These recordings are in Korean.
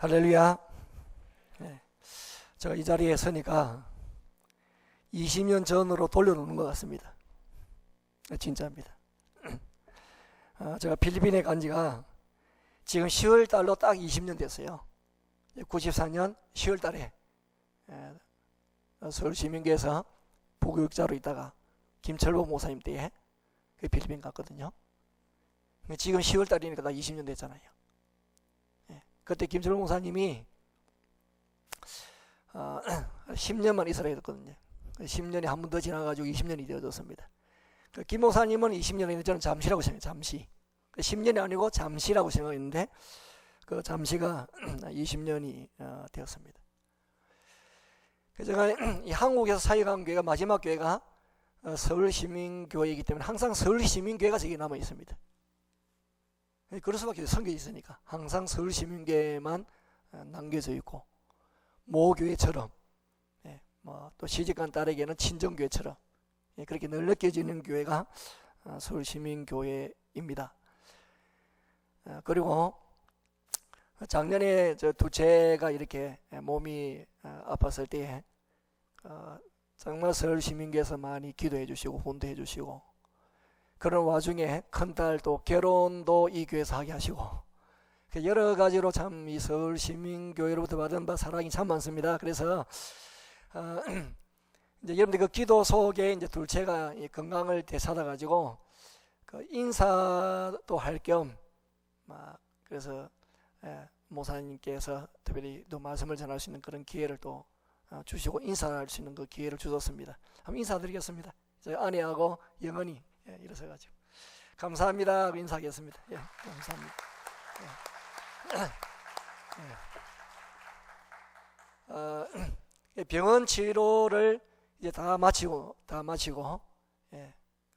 할렐루야. 네. 제가 이 자리에 서니까 20년 전으로 돌려놓는 것 같습니다. 진짜입니다. 제가 필리핀에 간 지가 지금 10월 달로 딱 20년 됐어요. 94년 10월 달에 서울시민교회에서 부교육자로 있다가 김철보 목사님 때에 필리핀 갔거든요. 지금 10월 달이니까 딱 20년 됐잖아요. 그때 김철보 목사님이 10년만 있으라 했거든요. 10년이 한 번 더 지나가지고 20년이 되어졌습니다. 김 목사님은 20년인데 저는 잠시라고 생각해요. 잠시. 10년이 아니고 잠시라고 생각했는데 그 잠시가 20년이 되었습니다. 제가 이 한국에서 사역한 교회가 마지막 교회가 서울시민교회이기 때문에 항상 서울시민교회가 저기 남아 있습니다. 그럴 수밖에 없어요. 성경이 있으니까 항상 서울시민교회만 남겨져 있고 모교회처럼 또 시집간 딸에게는 친정교회처럼 그렇게 늘 느껴지는 교회가 서울시민교회입니다. 그리고 작년에 저 둘째가 이렇게 몸이 아팠을 때 정말 서울시민교회에서 많이 기도해 주시고 훈도해 주시고 그런 와중에 큰딸도 결혼도 이 교회에서 하게 하시고 여러 가지로 참 이 서울시민교회로부터 받은 사랑이 참 많습니다. 그래서 이제 여러분들 그 기도 속에 이제 둘째가 건강을 되찾아 가지고 그 인사도 할 겸 그래서 목사님께서 특별히 또 말씀을 전할 수 있는 그런 기회를 또 주시고 인사할 수 있는 그 기회를 주셨습니다. 한번 인사드리겠습니다. 저희 아내하고 영원히 일어서 가지고 감사합니다 하고 인사하겠습니다. 감사합니다. 병원 치료를 이제 다 마치고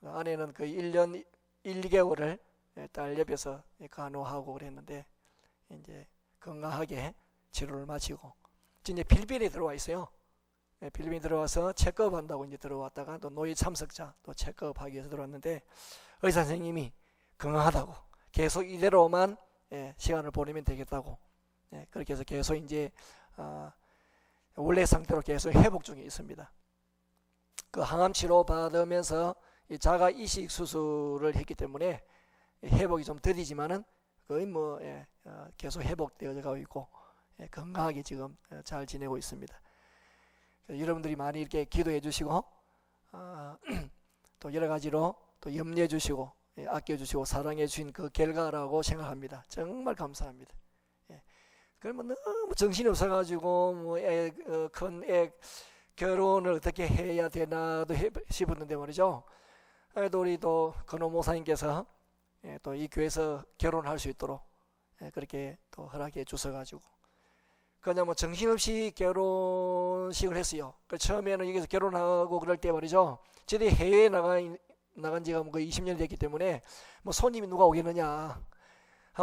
아내는 그 1년 1, 2개월을 딸 옆에서 간호하고 그랬는데 이제 건강하게 치료를 마치고 이제 필리핀에 들어와 있어요. 필리핀에 들어와서 체크업 한다고 이제 들어왔다가 또 노예 참석자 또 체크업 하기 위해서 들어왔는데 의사 선생님이 건강하다고 계속 이대로만 시간을 보내면 되겠다고 그렇게 해서 계속 이제 원래 상태로 계속 회복 중에 있습니다. 그 항암 치료 받으면서 이 자가 이식 수술을 했기 때문에 회복이 좀 더디지만은 거의 계속 회복되어 가고 있고 건강하게 지금 잘 지내고 있습니다. 여러분들이 많이 이렇게 기도해 주시고 또 여러 가지로 또 염려해 주시고 아껴 주시고 사랑해 주신 그 결과라고 생각합니다. 정말 감사합니다. 그러면 너무 정신이 없어가지고 큰 애 결혼을 어떻게 해야 되나도 싶었는데 말이죠. 또 우리 또 건호 목사님께서 또 이 교회에서 결혼할 수 있도록 그렇게 또 허락해 주셔가지고 그냥 정신없이 결혼식을 했어요. 처음에는 여기서 결혼하고 그럴 때 말이죠. 저희 해외에 나간 지가 거의 20년이 됐기 때문에 손님이 누가 오겠느냐.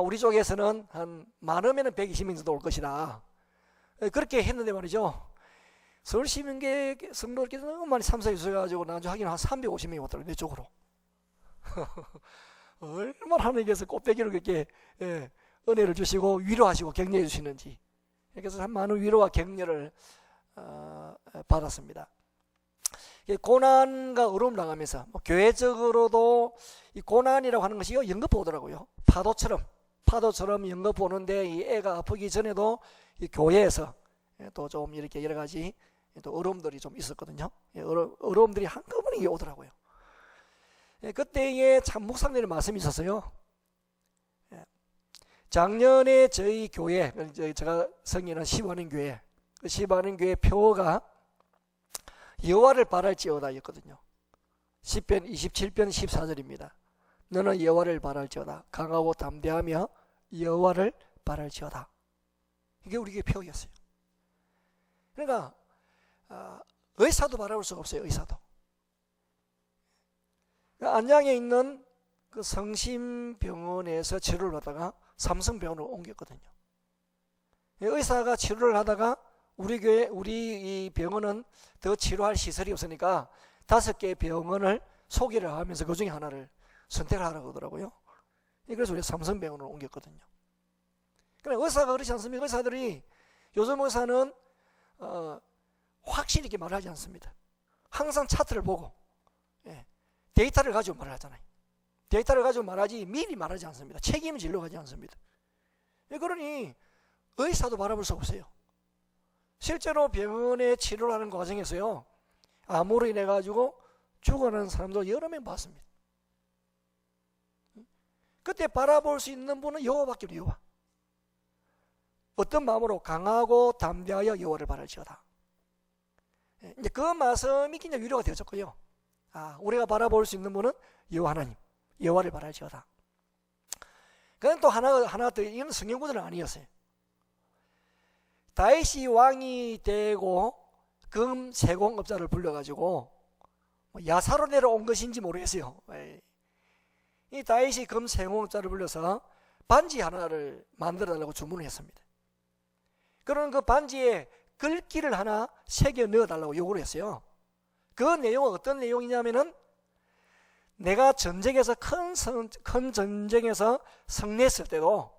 우리 쪽에서는 한 많으면 120명 정도 올 것이다. 그렇게 했는데 말이죠. 서울시민교회 성도들께서 너무 많이 참석해 주셔가지고 나중에 확인 한 350명이 왔더라고요. 내 쪽으로. 얼마나 하나님께서 꽃배기로 그렇게 은혜를 주시고 위로하시고 격려해 주시는지. 그래서 참 많은 위로와 격려를 받았습니다. 고난과 어려움 당하면서 교회적으로도 이 고난이라고 하는 것이 연거푸 오더라고요. 파도처럼 연거푸 오는데 이 애가 아프기 전에도 이 교회에서 또 좀 이렇게 여러 가지 또 어려움들이 좀 있었거든요. 어려움들이 한꺼번에 오더라고요. 그때에 참 묵상되는 말씀이 있었어요. 작년에 저희 교회, 제가 성인한 시바는교회, 그 시바는교회 표어가 여호와를 바랄지어다 였거든요. 시편 27편 14절입니다. 너는 여호와를 바랄지어다. 강하고 담대하며 여호와를 바랄지어다. 이게 우리 교회 표어였어요. 그러니까 의사도 바라볼 수가 없어요. 의사도. 안양에 있는 그 성심병원에서 치료를 받다가 삼성병원으로 옮겼거든요. 의사가 치료를 하다가 우리 이 병원은 더 치료할 시설이 없으니까 5개의 병원을 소개를 하면서 그 중에 하나를 선택을 하라고 하더라고요. 그래서 우리 삼성병원으로 옮겼거든요. 그래, 의사가 그렇지 않습니까? 의사들이 요즘 의사는 확실히 이렇게 말하지 않습니다. 항상 차트를 보고 데이터를 가지고 말을 하잖아요. 데이터를 가지고 말하지 미리 말하지 않습니다. 책임질로 가지 않습니다. 그러니 의사도 바라볼 수 없어요. 실제로 병원에 치료를 하는 과정에서요, 암으로 인해 가지고 죽어가는 사람도 여러 명 봤습니다. 그때 바라볼 수 있는 분은 여호와밖에 없어요. 여호와. 어떤 마음으로? 강하고 담대하여 여호와를 바랄지어다. 이제 그 말씀이 굉장히 위로가 되어졌고요. 우리가 바라볼 수 있는 분은 여호와 하나님, 여호와를 바랄지어다. 그건 또 하나 더, 이건 성경 구절은 아니었어요. 다윗이 왕이 되고 금 세공업자를 불러가지고 야사로 내려온 것인지 모르겠어요. 이 다윗이 금 세공업자를 불러서 반지 하나를 만들어 달라고 주문을 했습니다. 그러는 그 반지에 글귀를 하나 새겨 넣어 달라고 요구를 했어요. 그 내용은 어떤 내용이냐면은, 내가 전쟁에서 큰 전쟁에서 승리했을 때도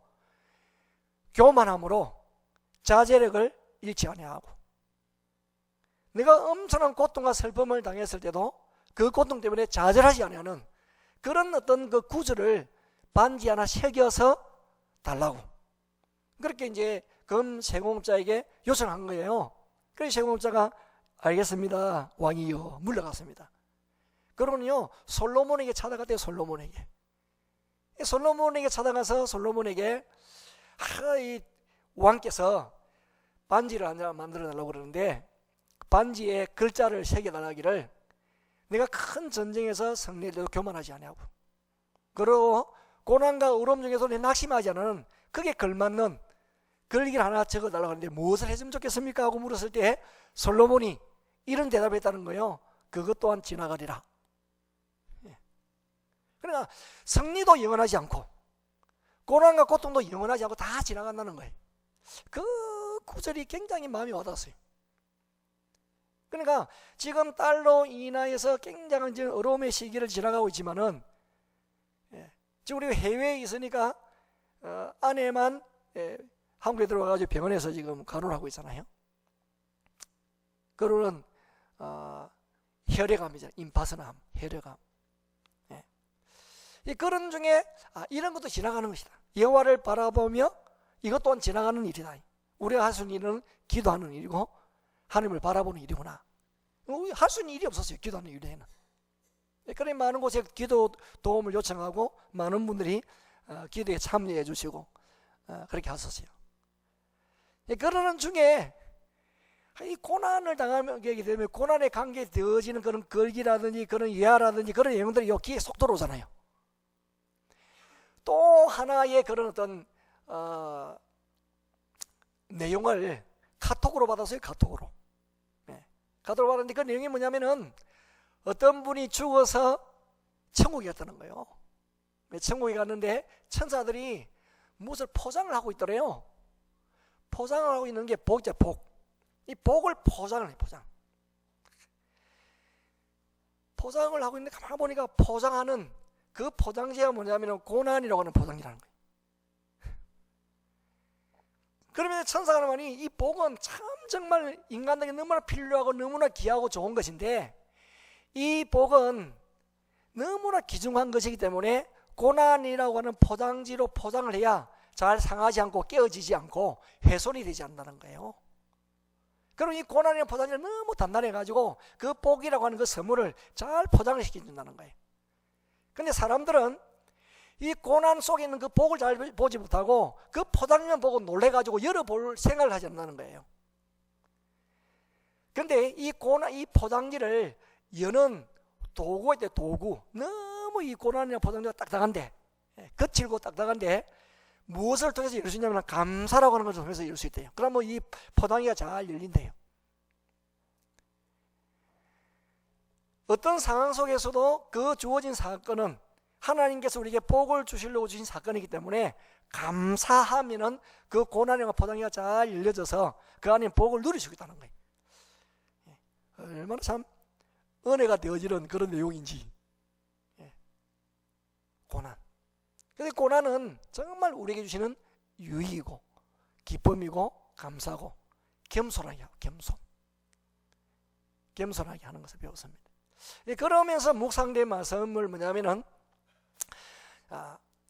교만함으로 자제력을 잃지 아니하고, 내가 엄청난 고통과 슬픔을 당했을 때도 그 고통 때문에 좌절하지 아니하는 그런 어떤 그 구절을 반지 하나 새겨서 달라고, 그렇게 이제 금 세공업자에게 요청한 거예요. 그래서 세공업자가 알겠습니다, 왕이여, 물러갔습니다. 그러면요, 솔로몬에게 찾아갔대요. 솔로몬에게 찾아가서 솔로몬에게 이 왕께서 반지를 하나 만들어 달라고 그러는데, 반지에 글자를 새겨달라기를, 내가 큰 전쟁에서 승리해도 교만하지 아니하고, 그리고 고난과 어려움 중에서 내 낙심하지 않는, 그게 걸맞는 글귀를 하나 적어달라고 하는데 무엇을 해주면 좋겠습니까? 하고 물었을 때 솔로몬이 이런 대답을 했다는 거예요. 그것 또한 지나가리라. 그러니까 승리도 영원하지 않고 고난과 고통도 영원하지 않고 다 지나간다는 거예요. 그 구절이 굉장히 마음이 와닿았어요. 그러니까 지금 딸로 인하여서 굉장한 어려움의 시기를 지나가고 있지만은, 지금 우리가 해외에 있으니까 아내만 한국에 들어와가지고 병원에서 지금 간호를 하고 있잖아요. 그러는 혈액암이잖아요. 임파선암, 혈액암. 그런 중에 이런 것도 지나가는 것이다. 여호와를 바라보며 이것 또한 지나가는 일이다. 우리가 할 수 있는 일은 기도하는 일이고 하나님을 바라보는 일이구나. 할 수 있는 일이 없었어요. 기도하는 일에는. 그래 많은 곳에 기도 도움을 요청하고 많은 분들이 기도에 참여해 주시고 그렇게 하셨어요. 그러는 중에 이 고난을 당하게 되면 고난의 관계에 되어지는 그런 글귀라든지 그런 예화라든지 그런 내용들이 여기에 쏙 들어오잖아요. 또 하나의 그런 어떤 내용을 카톡으로 받았어요. 카톡으로 받았는데 그 내용이 뭐냐면은, 어떤 분이 죽어서 천국에 갔다는 거예요. 천국에 갔는데 천사들이 무엇을 포장을 하고 있더래요. 포장을 하고 있는 게 복이죠. 이 복을 포장을 해요. 포장을 하고 있는데 가만히 보니까 포장하는 그 포장지가 뭐냐면 고난이라고 하는 포장지라는 거예요. 그러면 천사가 말이, 이 복은 참 정말 인간에게 너무나 필요하고 너무나 귀하고 좋은 것인데, 이 복은 너무나 귀중한 것이기 때문에 고난이라고 하는 포장지로 포장을 해야 잘 상하지 않고 깨어지지 않고 훼손이 되지 않는다는 거예요. 그럼 이 고난이라는 포장지가 너무 단단해가지고 그 복이라고 하는 그 선물을 잘 포장을 시켜준다는 거예요. 근데 사람들은 이 고난 속에 있는 그 복을 잘 보지 못하고 그 포장만 보고 놀래가지고 열어볼 생각을 하지 않는다는 거예요. 근데 이 포장지를 여는 도구가 있대. 도구. 너무 이 고난이라는 포장지가 딱딱한데, 거칠고 딱딱한데 무엇을 통해서 열 수 있냐면 감사라고 하는 것을 통해서 열 수 있대요. 그러면 이 포장지가 잘 열린대요. 어떤 상황 속에서도 그 주어진 사건은 하나님께서 우리에게 복을 주시려고 주신 사건이기 때문에 감사하면은 그 고난의 포장지가 잘 열려져서 그 안에 복을 누릴 수 있다는 거예요. 얼마나 참 은혜가 되어지는 그런 내용인지. 고난. 근데 고난은 정말 우리에게 주시는 유익이고 기쁨이고 감사고 겸손하게 하고 겸손하게 하는 것을 배웠습니다. 그러면서 묵상된 말씀을 뭐냐면은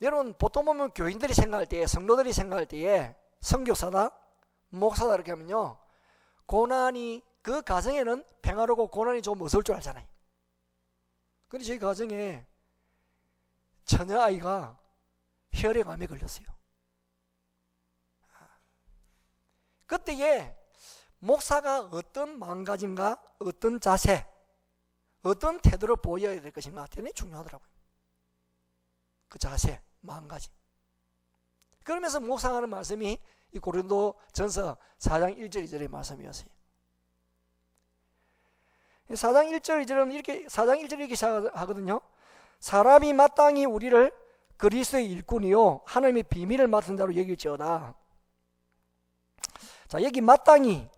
여러분 보통 보면 교인들이 생각할 때에 성도들이 생각할 때에 선교사다 목사다 이렇게 하면요 고난이 그 가정에는 평화롭고 고난이 좀 없을 줄 알잖아요. 근데 저희 가정에 처녀아이가 혈액암에 걸렸어요. 그때에 목사가 어떤 마음가짐과 어떤 자세 어떤 태도를 보여야 될 것인가 대단히 중요하더라고요. 그 자세, 마음가짐. 그러면서 묵상하는 말씀이 이 고린도 전서 4장 1절 2절의 말씀이었어요. 4장 1절 2절은 이렇게 4장 1절 이렇게 시작하거든요. 사람이 마땅히 우리를 그리스도의 일꾼이요 하나님의 비밀을 맡은 자로 여길지어다. 자, 여기 마땅히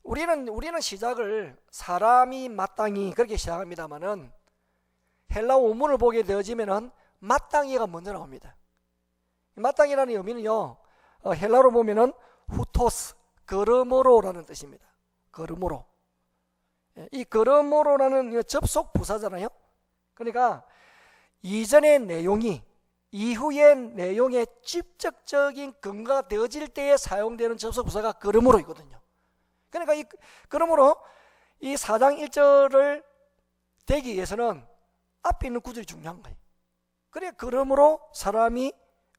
우리는 시작을 사람이 마땅히 그렇게 시작합니다만은 헬라 원문을 보게 되어지면은 마땅히가 먼저 나옵니다. 마땅히라는 의미는요 헬라로 보면은 후토스 그러므로라는 뜻입니다. 그러므로 이 그러므로라는 접속 부사잖아요. 그러니까 이전의 내용이 이후의 내용에 직접적인 근거가 되어질 때에 사용되는 접속 부사가 그러므로이거든요. 그러니까 그러므로 이 4장 1절을 되기 위해서는 앞에 있는 구절이 중요한 거예요. 그래 그러므로 사람이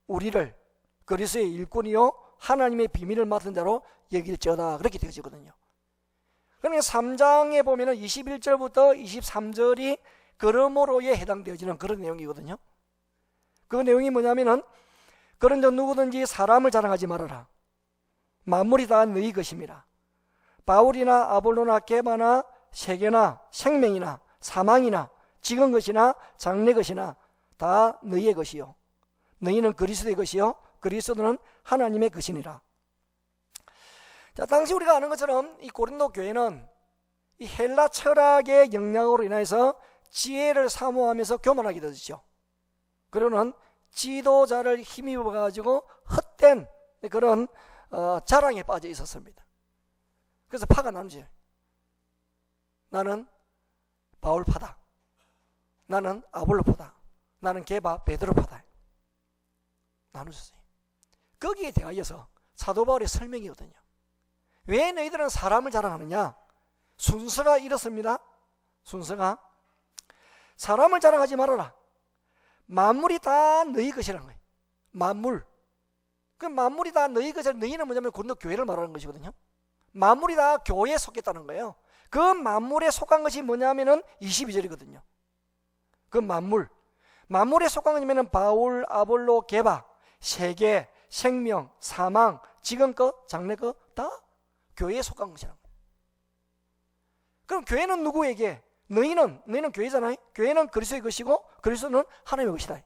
우리를 그리스도의 일꾼이요 하나님의 비밀을 맡은 자로 여길지어다 그렇게 되어지거든요. 그러니까 3장에 보면은 21절부터 23절이 그러므로에 해당되어지는 그런 내용이거든요. 그 내용이 뭐냐면은 그런즉 누구든지 사람을 자랑하지 말아라. 만물이 다 너희 것임이라. 바울이나 아볼로나 게바나 세계나 생명이나 사망이나 지금 것이나 장래 것이나 다 너희의 것이요 너희는 그리스도의 것이요 그리스도는 하나님의 것이니라. 자, 당시 우리가 아는 것처럼 이 고린도 교회는 이 헬라 철학의 영향으로 인해서 지혜를 사모하면서 교만하게 되었죠. 그러는 지도자를 힘입어 가지고 헛된 그런 자랑에 빠져 있었습니다. 그래서 파가 나누죠. 나는 바울파다. 나는 아볼로파다. 나는 게바 베드로파다. 나누셨어요. 거기에 대하여서 사도 바울의 설명이거든요. 왜 너희들은 사람을 자랑하느냐? 순서가 이렇습니다. 순서가 사람을 자랑하지 말아라. 만물이 다 너희 것이라는 거예요. 만물. 그 만물이 다 너희 것이라. 너희는 뭐냐면 고린도 교회를 말하는 것이거든요. 만물이 다 교회에 속했다는 거예요. 그 만물에 속한 것이 뭐냐면은 22절이거든요. 그 만물에 속한 것이면은 바울, 아볼로, 게바, 세계, 생명, 사망, 지금 것, 장래 것 다 교회에 속한 것이라는 거예요. 그럼 교회는 누구에게? 너희는 교회잖아요. 교회는 그리스도의 것이고 그리스도는 하나님의 것이다.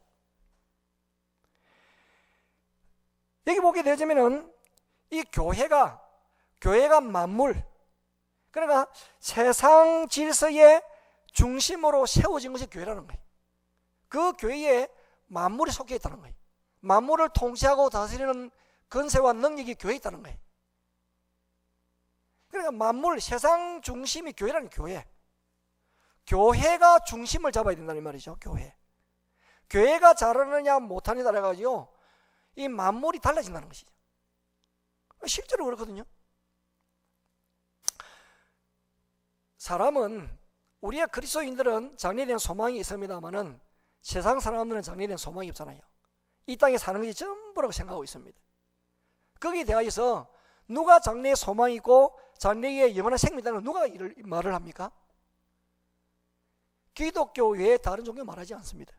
여기 보게 되자면은 이 교회가 만물, 그러니까 세상 질서의 중심으로 세워진 것이 교회라는 거예요. 그 교회에 만물이 속해 있다는 거예요. 만물을 통치하고 다스리는 권세와 능력이 교회에 있다는 거예요. 그러니까 만물, 세상 중심이 교회라는 교회. 교회가 중심을 잡아야 된다는 말이죠. 교회가 잘하느냐 못하느냐 따라가지고 이 만물이 달라진다는 것이죠. 실제로 그렇거든요. 사람은 우리의 그리스도인들은 장래에 대한 소망이 있습니다만은 세상 사람들은 장래에 대한 소망이 없잖아요. 이 땅에 사는 것이 전부라고 생각하고 있습니다. 거기에 대하여서 누가 장래에 소망이 있고 장래에 영원한 생명이 있다는 누가 이를 말을 합니까? 기독교 외에 다른 종교 말하지 않습니다.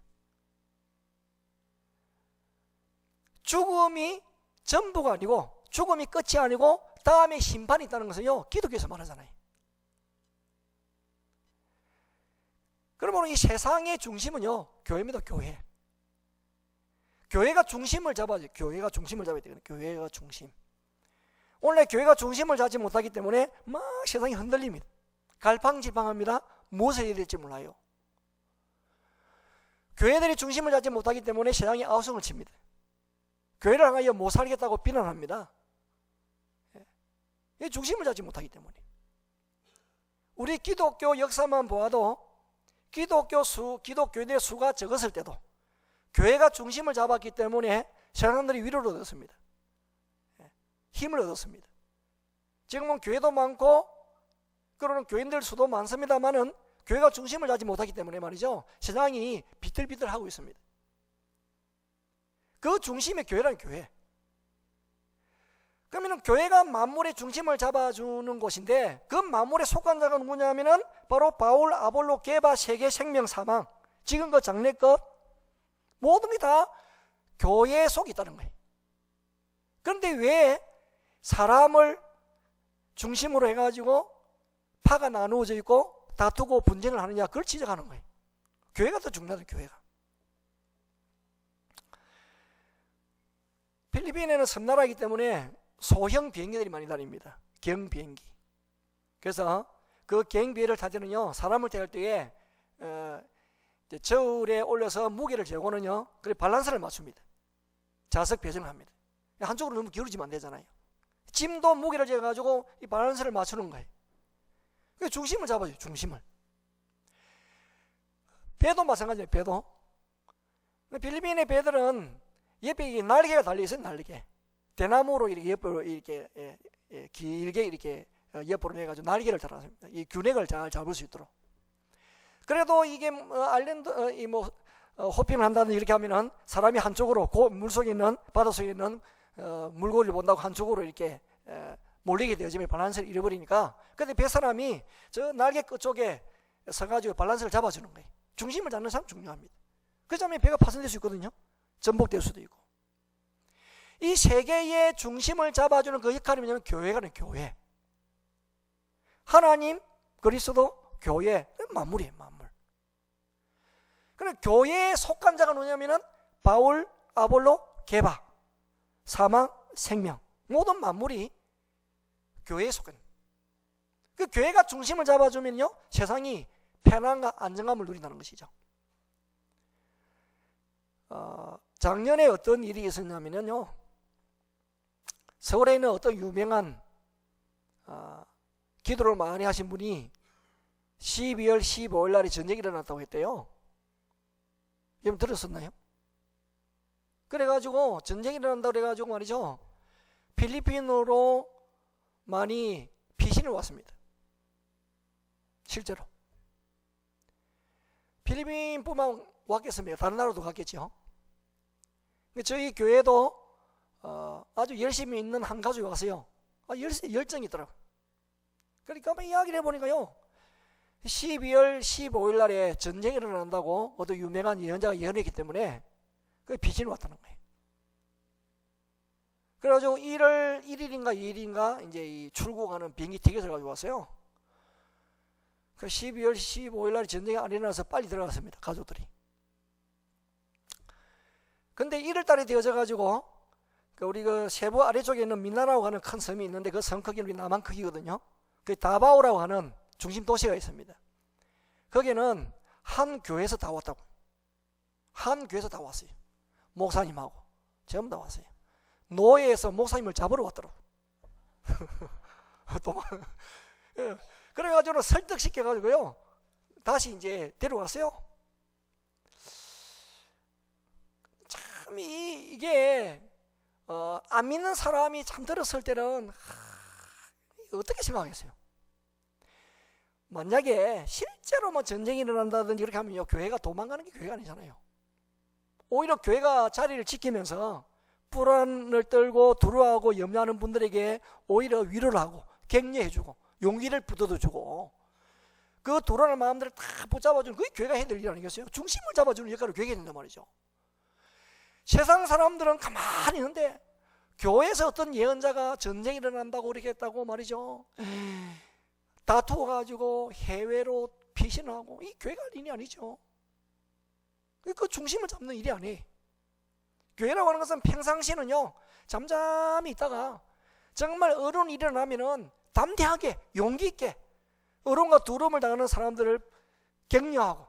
죽음이 전부가 아니고 죽음이 끝이 아니고 다음에 심판이 있다는 것은요 기독교에서 말하잖아요. 그러므로 이 세상의 중심은요 교회입니다. 교회가 중심을 잡아야 돼요. 교회가 중심. 오늘 교회가 중심을 잡지 못하기 때문에 막 세상이 흔들립니다. 갈팡질팡합니다. 무엇을 해야 될지 몰라요. 교회들이 중심을 잡지 못하기 때문에 세상이 아우성을 칩니다. 교회를 향하여 못 살겠다고 비난합니다. 이 중심을 잡지 못하기 때문에. 우리 기독교 역사만 보아도 기독교인의 수가 적었을 때도 교회가 중심을 잡았기 때문에 사람들이 위로를 얻었습니다. 힘을 얻었습니다. 지금은 교회도 많고 그러는 교인들 수도 많습니다만은 교회가 중심을 잡지 못하기 때문에 말이죠, 세상이 비틀비틀하고 있습니다. 그 중심의 교회라는 교회. 그러면 교회가 만물의 중심을 잡아주는 곳인데, 그 만물의 속한 자가 누구냐면은 바로 바울, 아볼로, 게바, 세계, 생명, 사망, 지금 그 장래 것 모든 게 다 교회 속에 있다는 거예요. 그런데 왜 사람을 중심으로 해가지고 파가 나누어져 있고 다투고 분쟁을 하느냐, 그걸 지적하는 거예요. 교회가 더 중요하다. 교회가. 필리핀에는 섬나라이기 때문에 소형 비행기들이 많이 다닙니다. 경 비행기. 그래서 그 경 비행기를 탈 때는요, 사람을 태울 때에 저울에 올려서 무게를 재고는요, 그래 밸런스를 맞춥니다. 좌석 배정을 합니다. 한쪽으로 너무 기울어지면 안 되잖아요. 짐도 무게를 재가지고 이 밸런스를 맞추는 거예요. 중심을 잡아줘요. 중심을. 배도 마찬가지예요. 배도. 필리핀의 배들은 옆에 날개가 달려있어요. 날개. 대나무로 이렇게 옆으로 이렇게 길게 이렇게 옆으로 내가지고 날개를 달았습니다. 이 균형을 잘 잡을 수 있도록. 그래도 이게 아일랜드 호핑을 한다든 이렇게 하면은 사람이 한쪽으로 물속에 있는 바닷속에 있는 물고기를 본다고 한쪽으로 이렇게 몰리게 되어지면 밸런스를 잃어버리니까, 근데 뱃사람이 저 날개 끝쪽에 서가지고 밸런스를 잡아주는 거예요. 중심을 잡는 사람 중요합니다. 그러면 배가 파손될 수 있거든요. 전복될 수도 있고. 이 세계의 중심을 잡아주는 그 역할이 뭐냐면 교회가는 교회. 하나님, 그리스도, 교회, 만물이에요. 만물. 그럼 교회에 속한 자가 누구냐면은 바울, 아볼로, 게바, 사망, 생명, 모든 만물이 교회에 속한. 그 교회가 중심을 잡아주면요, 세상이 편안과 안정감을 누린다는 것이죠. 작년에 어떤 일이 있었냐면요, 서울에 있는 어떤 유명한 기도를 많이 하신 분이 12월 15일 날에 전쟁이 일어났다고 했대요. 여러분 들었었나요? 그래가지고 전쟁이 일어난다고 그래가지고 말이죠, 필리핀으로 많이 피신을 왔습니다. 실제로 필리핀뿐만 왔겠습니까? 다른 나라도 갔겠죠. 저희 교회도 아주 열심히 있는 한 가족이 왔어요. 열정이 있더라고요. 그러니까 이야기를 해보니까요, 12월 15일 날에 전쟁이 일어난다고 어떤 유명한 예언자가 예언했기 때문에 그 피신이 왔다는 거예요. 그래가지고 1월 1일인가 2일인가 이제 이 출국하는 비행기 티켓을 가지고 왔어요. 그 12월 15일 날 전쟁이 안 일어나서 빨리 들어갔습니다. 가족들이. 근데 1월 달에 되어져 가지고 우리 그 세부 아래쪽에 있는 민나라고 하는 큰 섬이 있는데, 그 섬 크기는 우리 남한 크기거든요. 그 다바오라고 하는 중심 도시가 있습니다. 거기는 한 교회에서 다 왔다고. 한 교회에서 다 왔어요. 목사님하고 전부 다 왔어요. 노예에서 목사님을 잡으러 왔더라고. 그래가지고 설득시켜가지고요, 다시 이제 데려왔어요. 참 이게 안 믿는 사람이 참 들었을 때는 어떻게 생각하겠어요? 만약에 실제로 뭐 전쟁이 일어난다든지 이렇게 하면요, 교회가 도망가는 게 교회가 아니잖아요. 오히려 교회가 자리를 지키면서 불안을 떨고 두려워하고 염려하는 분들에게 오히려 위로를 하고 격려해주고 용기를 북돋아주고 그 불안한 마음들을 다 붙잡아주는, 그게 교회가 해야 될 일 아니겠어요? 중심을 잡아주는 역할을 교회가 해야 된단 말이죠. 세상 사람들은 가만히 있는데 교회에서 어떤 예언자가 전쟁이 일어난다고 그렇게 했다고 말이죠, 다투어가지고 해외로 피신하고, 이 교회가 할 일이 아니죠. 그 중심을 잡는 일이 아니에요. 교회라고 하는 것은 평상시는요, 잠잠히 있다가 정말 어려운 일이 일어나면은 담대하게 용기 있게 어려움과 두려움을 당하는 사람들을 격려하고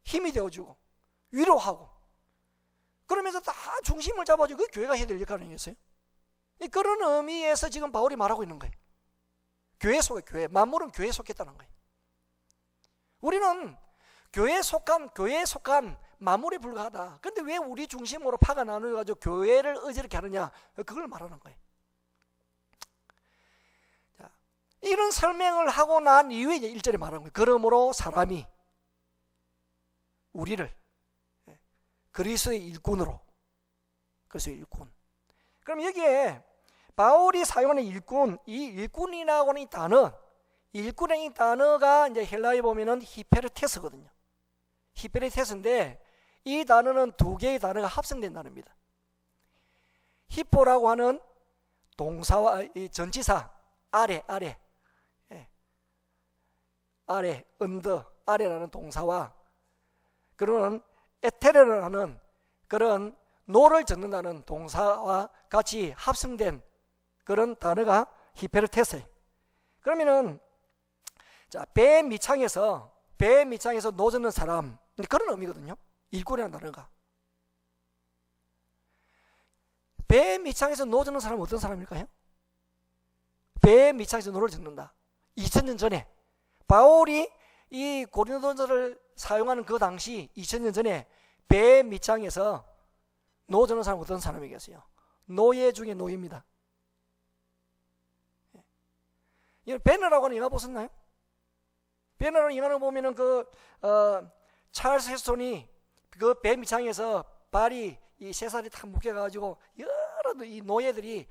힘이 되어주고 위로하고, 그러면서 다 중심을 잡아주고, 그 교회가 해야 될 역할 아니겠어요? 그런 의미에서 지금 바울이 말하고 있는 거예요. 교회 속에 교회. 만물은 교회에 속했다는 거예요. 우리는 교회에 속한 만물에 불과하다. 그런데 왜 우리 중심으로 파가 나누어가지고 교회를 어지럽게 하느냐? 그걸 말하는 거예요. 자, 이런 설명을 하고 난 이후에 이제 1절에 말하는 거예요. 그러므로 사람이 우리를 그리스도의 일꾼으로. 그리스도의 일꾼. 그럼 여기에 바울이 사용하는 일꾼, 이 일꾼이라고 하는 이 단어, 일꾼의 이 단어가 이제 헬라어에 보면은 히페르테스거든요. 히페르테스인데 이 단어는 두 개의 단어가 합성된 단어입니다. 히포라고 하는 동사와 이 전치사 아래, 언더, 아래라는 동사와 그러는 에테르라는 그런 노를 젓는다는 동사와 같이 합성된 그런 단어가 히페르테스예요. 그러면은 자, 배 밑창에서 노 젓는 사람, 그런 의미거든요. 일꾼이라는 단어가. 배 밑창에서 노 젓는 사람은 어떤 사람일까요? 배 밑창에서 노를 젓는다. 2000년 전에 바울이 이 고린도전서를 사용하는 그 당시 2000년 전에 배 밑창에서 노 젓는 사람은 어떤 사람이겠어요? 노예 중에 노예입니다. 베너라고 하는 영화 보셨나요? 베너라는 영화를 보면은 찰스 헤스톤이 그 배 밑창에서 발이 이 쇠살이 탁 묶여가지고 여러 이 노예들이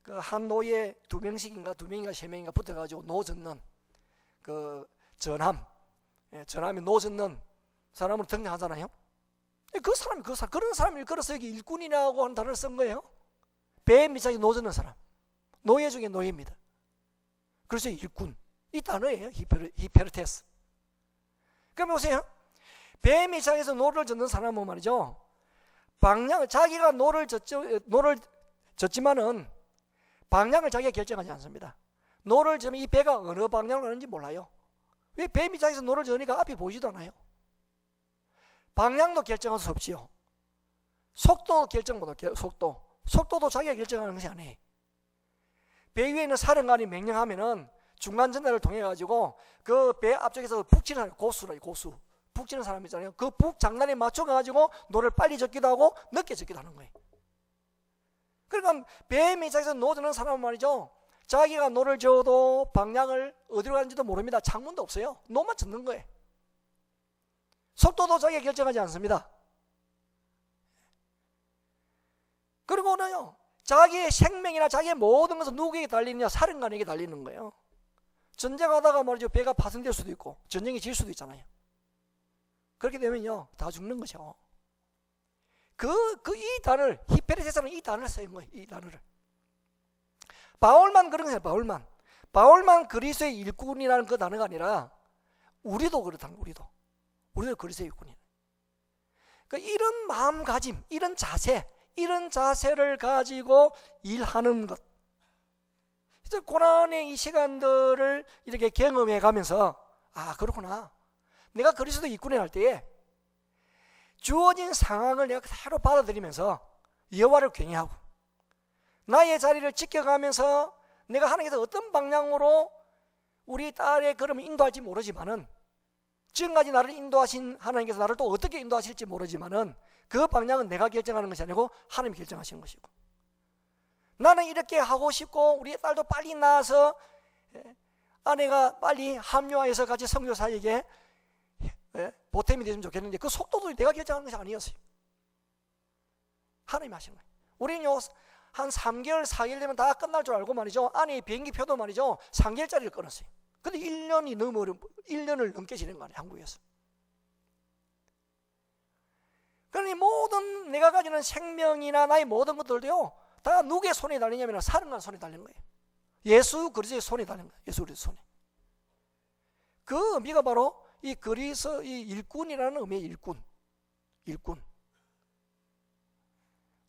그 한 노예 2명씩인가 2명인가 3명인가 붙어가지고 노 젓는 그 전함에 노 젓는 사람을 등장하잖아요. 그런 사람을 일컬어서 여기 일꾼이라고 하는 단어를 쓴 거예요. 배 밑창에 노 젓는 사람, 노예 중에 노예입니다. 그래서 일꾼, 이 단어예요. 히페르테스. 그럼 보세요. 배 밑창에서 노를 젓는 사람은 말이죠, 자기가 노를 젓지만은 방향을 자기가 결정하지 않습니다. 노를 젓으면 이 배가 어느 방향으로 가는지 몰라요. 왜 배 밑창에서 노를 젓으니까 앞이 보이지도 않아요. 방향도 결정할 수 없지요. 속도 결정 못해요. 속도도 자기가 결정하는 것이 아니에요. 배 위에 있는 사령관이 명령하면은 중간 전달을 통해 가지고 그 배 앞쪽에서 북치는 사람, 고수 북치는 사람 있잖아요. 그 북 장난에 맞춰 가지고 노를 빨리 젓기도 하고 늦게 젓기도 하는 거예요. 그러니까 배 밑에서 노 젓는 사람은 말이죠, 자기가 노를 저어도 방향을 어디로 가는지도 모릅니다. 창문도 없어요. 노만 젓는 거예요. 속도도 자기가 결정하지 않습니다. 그리고는요, 자기의 생명이나 자기의 모든 것은 누구에게 달리느냐? 사령관에게 달리는 거예요. 전쟁하다가 말이죠, 배가 파손될 수도 있고 전쟁이 질 수도 있잖아요. 그렇게 되면요, 다 죽는 거죠. 이 단어를, 히페르테스는 이 단어를 쓰인 거예요. 이 단어를. 바울만 그런 거예요. 바울만 그리스도의 일꾼이라는 그 단어가 아니라 우리도 그렇다는 거예요. 우리도 그리스도의 일꾼이에요. 그러니까 이런 마음가짐, 이런 자세를 가지고 일하는 것. 고난의 이 시간들을 이렇게 경험해 가면서, 아, 그렇구나. 내가 그리스도 일꾼을 할 때에 주어진 상황을 내가 그대로 받아들이면서 여호와를 경외하고 나의 자리를 지켜가면서 내가 하나님께서 어떤 방향으로 우리 딸의 걸음을 인도할지 모르지만은, 지금까지 나를 인도하신 하나님께서 나를 또 어떻게 인도하실지 모르지만은 그 방향은 내가 결정하는 것이 아니고 하나님이 결정하시는 것이고, 나는 이렇게 하고 싶고 우리 딸도 빨리 낳아서 아내가 빨리 합류해서 같이 선교사에게 보탬이 되면 좋겠는데 그 속도도 내가 결정하는 것이 아니었어요. 하나님이 하시는 거예요. 우리는 한 3개월, 4개월 되면 다 끝날 줄 알고 말이죠, 아내의 비행기표도 말이죠 3개월짜리를 끊었어요. 근데 1년을 넘게 지낸 거 아니에요, 한국에서. 그러니 모든 내가 가지는 생명이나 나의 모든 것들도요, 다 누구의 손에 달리냐면 사령관 손에 달린 거예요. 예수 그리스도의 손에 달린 거예요. 예수 그리스도 손에. 그 의미가 바로 이 그리스도 이 일꾼이라는 의미의 일꾼.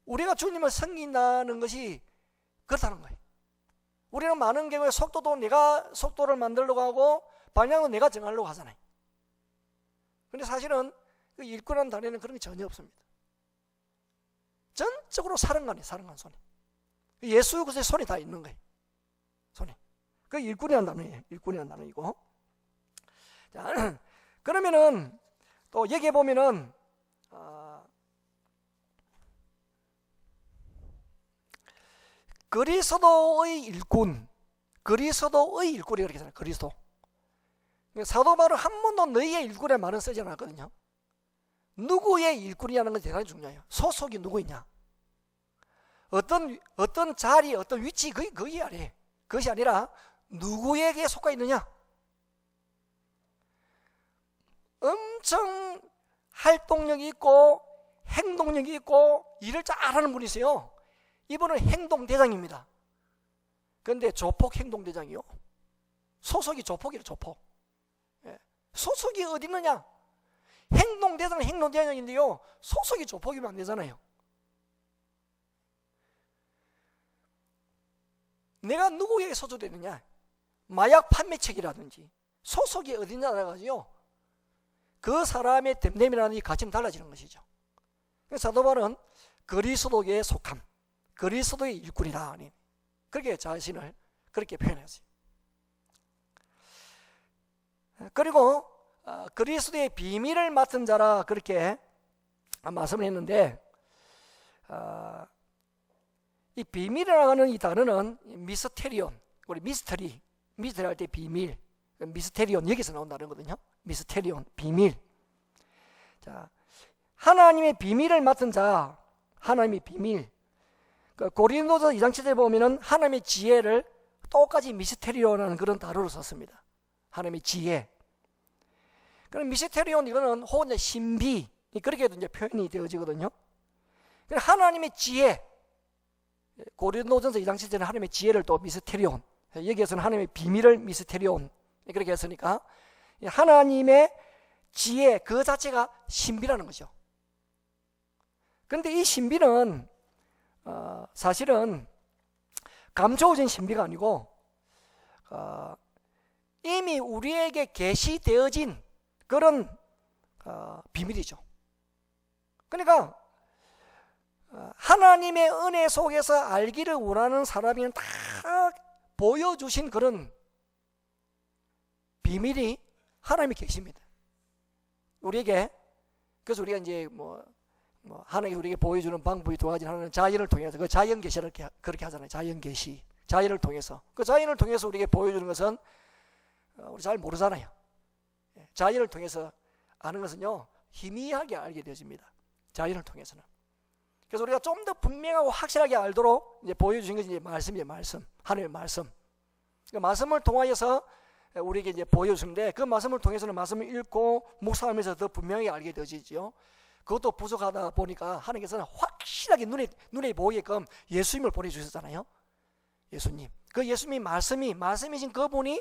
우리가 주님을 섬긴다는 것이 그렇다는 거예요. 우리는 많은 경우에 속도도 내가 속도를 만들려고 하고 방향도 내가 정하려고 하잖아요. 그런데 사실은 그 일꾼이라는 단어에는 그런 게 전혀 없습니다. 전적으로 사령관 손에. 예수 그리스도의 손에 다 있는 거예요. 손에. 그 일꾼이라는 단어예요. 일꾼이라는 단어이고. 자, 그러면은 또 여기에 보면은 그리스도의 일꾼, 그리스도의 일꾼이 그렇게 잖아요. 그리스도. 사도 바울은 한 번도 너희의 일꾼의 말은 쓰지 않았거든요. 누구의 일꾼이라는 것이 대단히 중요해요. 소속이 누구이냐, 어떤 자리, 어떤 위치, 그게 아니에요. 그것이 아니라 누구에게 속해 있느냐. 엄청 활동력이 있고 행동력이 있고 일을 잘하는 분이세요. 이분은 행동대장입니다. 그런데 조폭 행동대장이요. 소속이 조폭이에요. 조폭. 소속이 어디 있느냐. 행동대장은 행동대장인데요, 소속이 조폭이면 안 되잖아요. 내가 누구에게 소속되느냐. 마약 판매책이라든지 소속이 어디냐 알아가지고 그 사람의 됨됨이라는 이 가치는 달라지는 것이죠. 사도 바울은 그리스도에 속함, 그리스도의 일꾼이다, 그렇게 자신을 그렇게 표현했어요. 그리고 그리스도의 비밀을 맡은 자라 그렇게 말씀을 했는데, 이 비밀이라고 하는 이 단어는 미스테리온, 우리 미스터리 할 때 비밀, 미스테리온 여기서 나온다는 거거든요. 미스테리온, 비밀. 자, 하나님의 비밀을 맡은 자, 하나님의 비밀. 고린도서 2장 7절에 보면은 하나님의 지혜를 똑같이 미스테리온이라는 그런 단어로 썼습니다. 하나님의 지혜. 그럼 미스테리온 이거는 혹은 신비, 그렇게도 이제 표현이 되어지거든요. 하나님의 지혜. 고린도전서 2장 7절에 하나님의 지혜를 또 미스테리온, 여기에서는 하나님의 비밀을 미스테리온 그렇게 했으니까 하나님의 지혜 그 자체가 신비라는 거죠. 그런데 이 신비는 사실은 감춰진 신비가 아니고 이미 우리에게 계시되어진 그런 비밀이죠. 그러니까 하나님의 은혜 속에서 알기를 원하는 사람이 다 보여주신 그런 비밀이 하나님이 계십니다. 우리에게. 그래서 우리가 이제 하나님이 우리에게 보여주는 방법이 두 가지. 하나는 자연을 통해서, 그 자연 계시를 그렇게 하잖아요. 자연 계시, 자연을 통해서. 그 자연을 통해서 우리에게 보여주는 것은 우리 잘 모르잖아요. 자연을 통해서 아는 것은요, 희미하게 알게 되어집니다. 자연을 통해서는. 그래서 우리가 좀 더 분명하고 확실하게 알도록 이제 보여주신 것이 이제 말씀이에요. 말씀, 하나님의 말씀. 그 말씀을 통하여서 우리에게 이제 보여주는데, 그 말씀을 통해서는 말씀을 읽고 묵상하면서 더 분명하게 알게 되어지죠. 그것도 부족하다 보니까 하나님께서는 확실하게 눈에 보이게끔 예수님을 보내주셨잖아요. 예수님. 그 예수님이 말씀이신 그분이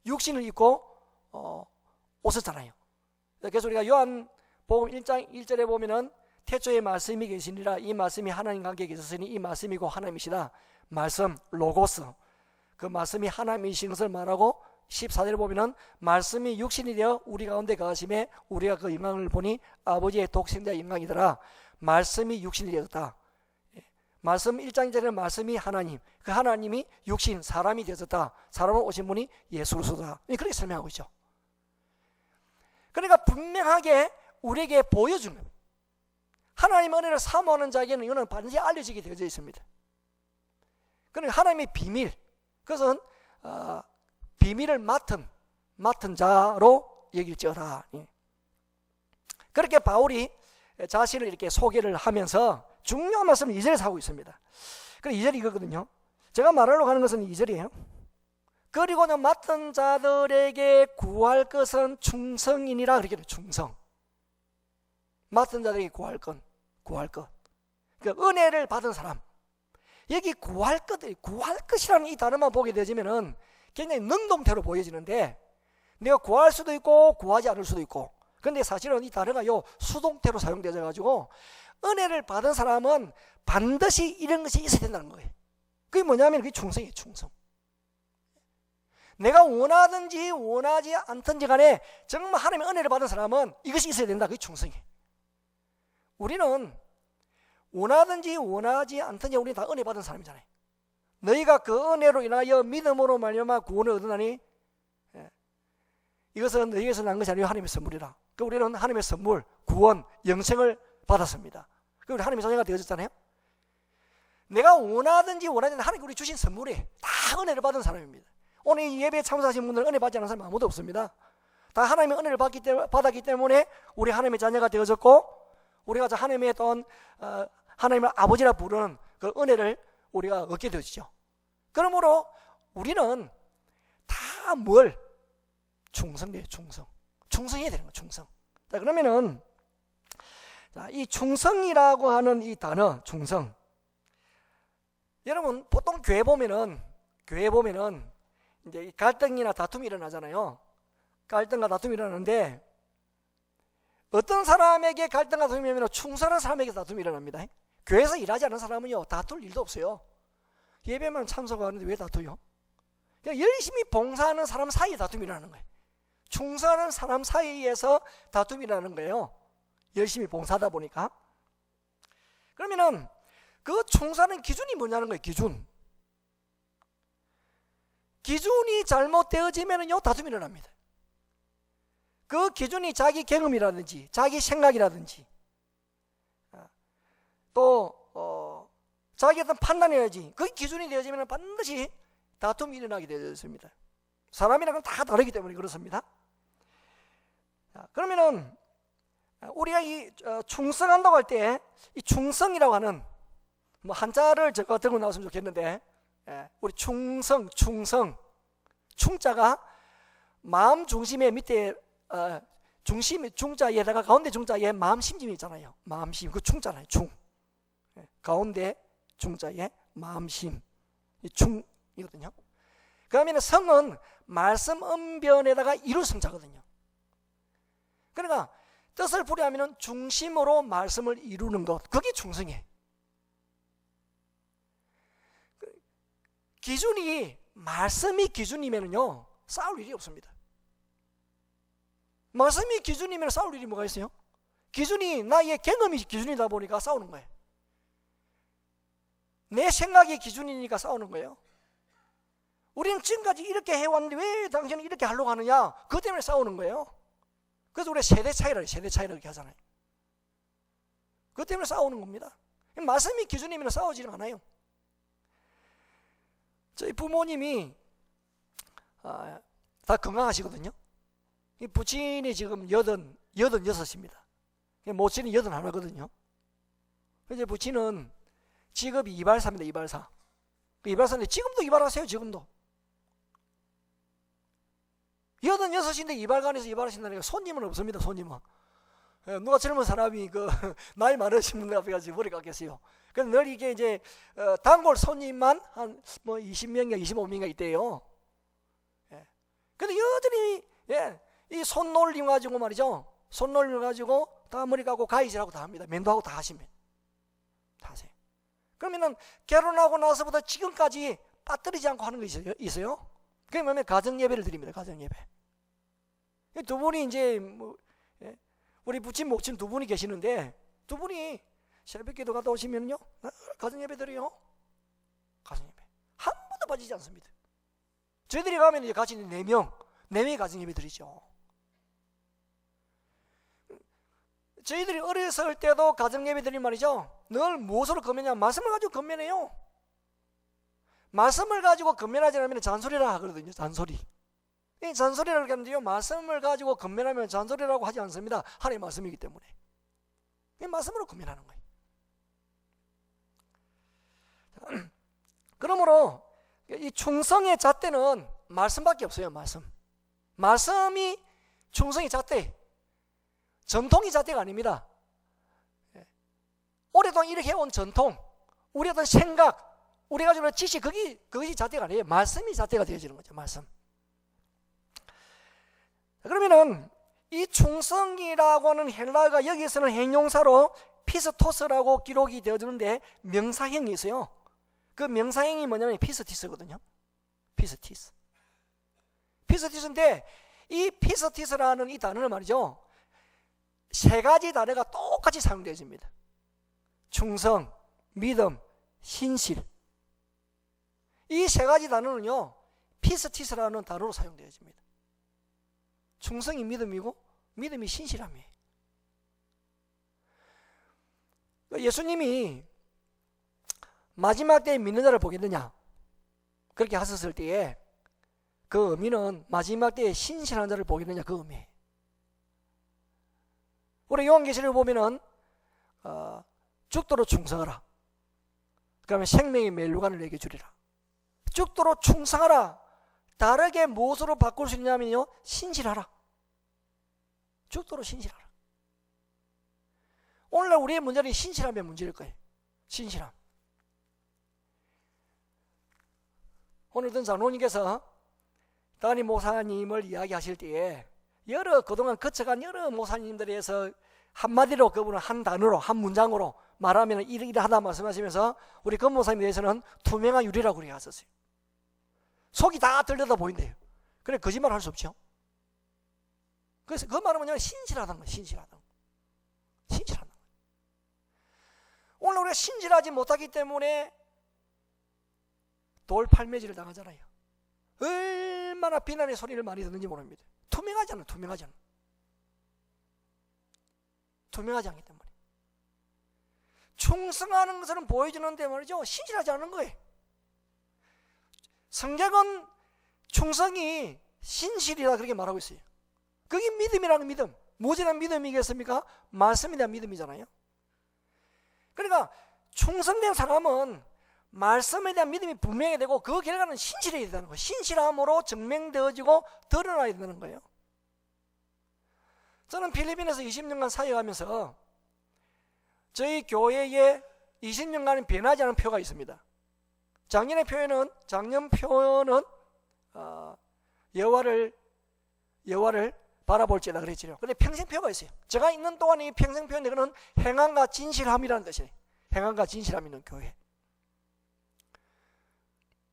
육신을 입고 오셨잖아요. 그래서 우리가 요한복음 1장 1절에 보면은 태초에 말씀이 계시니라, 이 말씀이 하나님과 함께 계셨으니 이 말씀이고 하나님이시다. 말씀, 로고스. 그 말씀이 하나님이신 것을 말하고 14절에 보면은 말씀이 육신이 되어 우리 가운데 거하심에 우리가 그 영광을 보니 아버지의 독생자의 영광이더라. 말씀이 육신이 되었다. 말씀 1장 1절에는 말씀이 하나님, 그 하나님이 육신, 사람이 되었다. 사람으로 오신 분이 예수 그리스도다. 그렇게 설명하고 있죠. 그러니까 분명하게 우리에게 보여주는 겁니다. 하나님 은혜를 사모하는 자에게는 이거는 반드시 알려지게 되어져 있습니다. 그러니까 하나님의 비밀, 그것은 비밀을 맡은 자로 여길지어다. 그렇게 바울이 자신을 이렇게 소개를 하면서 중요한 말씀을 2절에서 하고 있습니다. 그래서 2절이 이거거든요. 제가 말하려고 하는 것은 2절이에요. 그리고는 맡은 자들에게 구할 것은 충성이니라. 그렇게 돼요. 충성. 맡은 자들에게 구할 것. 그 은혜를 받은 사람. 여기 구할 것이라는 이 단어만 보게 되지면은 굉장히 능동태로 보여지는데, 내가 구할 수도 있고 구하지 않을 수도 있고. 근데 사실은 이 단어가 수동태로 사용되어 가지고 은혜를 받은 사람은 반드시 이런 것이 있어야 된다는 거예요. 그게 뭐냐면 그게 충성이에요. 충성. 내가 원하든지 원하지 않든지 간에 정말 하나님의 은혜를 받은 사람은 이것이 있어야 된다. 그게 충성이에요. 우리는 원하든지 원하지 않든지 우리는 다 은혜 받은 사람이잖아요. 너희가 그 은혜로 인하여 믿음으로 말미암아 구원을 얻으나니 이것은 너희에서 난 것이 아니요 하나님의 선물이라. 그 우리는 하나님의 선물, 구원, 영생을 받았습니다. 그 우리 하나님의 자녀가 되어졌잖아요. 내가 원하든지 원하지 않는 하나님께 우리 주신 선물이 다 은혜를 받은 사람입니다. 오늘 이 예배에 참석하신 분들은 은혜 받지 않은 사람 아무도 없습니다. 다 하나님의 은혜를 받았기 때문에 우리 하나님의 자녀가 되어졌고, 우리가 하나님의 어떤 하나님을 아버지라 부르는 그 은혜를 우리가 얻게 되어지죠. 그러므로 우리는 다 뭘? 충성돼요. 충성해야 되는 거예요. 충성. 자, 그러면은 이 충성이라고 하는 이 단어, 충성. 여러분 보통 교회 보면은 이제 갈등이나 다툼이 일어나잖아요. 갈등과 다툼이 일어나는데 어떤 사람에게 갈등과 다툼이 일어나면 충성한 사람에게 다툼이 일어납니다. 교회에서 일하지 않은 사람은요 다툴 일도 없어요. 예배만 참석하는데 왜 다투요? 그냥 열심히 봉사하는 사람 사이에 다툼이 일어나는 거예요. 충성하는 사람 사이에서 다툼이 일어나는 거예요. 열심히 봉사하다 보니까. 그러면은 그 충성하는 기준이 뭐냐는 거예요. 기준이 잘못되어지면요 다툼이 일어납니다. 그 기준이 자기 경험이라든지 자기 생각이라든지 또 자기 어떤 판단이라든지 그 기준이 되어지면 반드시 다툼이 일어나게 되어 있습니다. 사람이라는 건 다 다르기 때문에 그렇습니다. 그러면은 우리가 이 충성한다고 할 때 이 충성이라고 하는 뭐 한자를 제가 들고 나왔으면 좋겠는데, 우리 충성 충자가 마음 중심의 밑에 중심 중자에다가 가운데 중자에 마음 심심이 있잖아요. 마음심 그 충자잖아요. 가운데 중자에 마음심 이 충이거든요. 그러면 성은 말씀 언변에다가 이루 성자거든요. 그러니까 뜻을 풀이하면 중심으로 말씀을 이루는 것, 그게 충성이에요. 기준이 말씀이 기준이면요 싸울 일이 없습니다. 말씀이 기준이면 싸울 일이 뭐가 있어요? 기준이 나의 경험이 기준이다 보니까 싸우는 거예요. 내 생각이 기준이니까 싸우는 거예요. 우리는 지금까지 이렇게 해왔는데 왜 당신은 이렇게 하려고 하느냐, 그것 때문에 싸우는 거예요. 그래서 우리가 세대 차이라 이렇게 하잖아요. 그것 때문에 싸우는 겁니다. 말씀이 기준이면 싸우지는 않아요. 저희 부모님이 다 건강하시거든요. 부친이 지금 86입니다. 모친이 81거든요. 이제 부친은 직업이 이발사입니다. 이발사. 이발사인데 지금도 이발하세요. 지금도 86인데 이발관에서 이발하신다니까 손님은 없습니다. 손님은. 누가 젊은 사람이 그 나이 많으신 분들 앞에 가서 머리 깎겠어요. 그래서 늘 이게 이제 단골 손님만 한 뭐 20명인가 25명인가 있대요. 근데 여전히 이 손놀림 가지고 말이죠. 손놀림 가지고 다 머리 깎고 가위질하고 다 합니다. 면도하고 다 하시면 다 하세요. 그러면은 결혼하고 나서부터 지금까지 빠뜨리지 않고 하는 거 있어요? 그게 뭐냐면 가정 예배를 드립니다. 가정 예배. 두 분이 이제 뭐 우리 부친 목친 두 분이 계시는데 두 분이 새벽기도 갔다 오시면요 가정 예배 드려요. 가정 예배 한 번도 빠지지 않습니다. 저희들이 가면 이제 같이 4명이 가정 예배 드리죠. 저희들이 어렸을 때도 가정 예배 드린 말이죠. 늘 무엇으로 건면하냐? 말씀을 가지고 건면해요. 말씀을 가지고 건면하지 않으면 잔소리라 하거든요. 잔소리. 이 잔소리라고 하는데요, 말씀을 가지고 건면하면 잔소리라고 하지 않습니다. 하나님의 말씀이기 때문에. 이 말씀으로 건면하는 거예요. 그러므로 이 충성의 잣대는 말씀밖에 없어요. 말씀이 충성의 잣대. 전통이 잣대가 아닙니다. 오랫동안 이렇게 해온 전통, 우리 어떤 생각, 우리가 주는 지식, 그것이 잣대가 아니에요. 말씀이 잣대가 되어지는 거죠. 말씀. 그러면은 이 충성이라고 하는 헬라어가 여기서는 형용사로 피스토스라고 기록이 되어지는데 명사형이 있어요. 그 명사형이 뭐냐면 피스티스거든요. 피스티스인데 이 피스티스라는 이 단어는 말이죠, 3가지 단어가 똑같이 사용되어집니다. 충성, 믿음, 신실. 이 세 가지 단어는요, 피스티스라는 단어로 사용되어집니다. 충성이 믿음이고 믿음이 신실함이에요. 예수님이 마지막 때에 믿는 자를 보겠느냐 그렇게 하셨을 때에 그 의미는 마지막 때에 신실한 자를 보겠느냐 그 의미예요. 우리 요한계시를 보면은 죽도록 충성하라. 그러면 생명의 멸류관을 내게 주리라. 죽도록 충성하라. 다르게 무엇으로 바꿀 수 있냐면요, 신실하라. 죽도록 신실하라. 오늘날 우리의 문제는 신실함의 문제일 거예요. 신실함. 오늘 어떤 장로님께서 담임 목사님을 이야기하실 때에 그동안 거쳐간 여러 목사님들에서 한마디로 그분은 한 단어로 한 문장으로 말하면 이러하다 말씀하시면서 우리 권 목사님에 대해서는 투명한 유리라고 그렇게 하셨어요. 속이 다 들려다 보인대요. 그래 거짓말 할 수 없죠. 그래서 그 말은 뭐냐면 신실하다는 거예요. 신실하다는 거예요. 신실하다는 거예요. 오늘 우리가 신실하지 못하기 때문에 돌팔매질을 당하잖아요. 얼마나 비난의 소리를 많이 듣는지 모릅니다. 투명하잖아요. 투명하지 않기 때문에. 충성하는 것은 보여주는데 말이죠, 신실하지 않은 거예요. 성경은 충성이 신실이라 그렇게 말하고 있어요. 그게 믿음이라는 믿음. 무엇에 대한 믿음이겠습니까? 말씀에 대한 믿음이잖아요. 그러니까 충성된 사람은 말씀에 대한 믿음이 분명히 되고 그 결과는 신실해야 된다는 거예요. 신실함으로 증명되어지고 드러나야 된다는 거예요. 저는 필리핀에서 20년간 사역하면서 저희 교회에 20년간 변하지 않은 표가 있습니다. 작년 표현은 여호와를 바라볼지다 그랬죠. 근데 평생표가 있어요. 제가 있는 동안 이 평생표는 이거는 행함과 진실함이라는 뜻이에요. 행함과 진실함 있는 교회.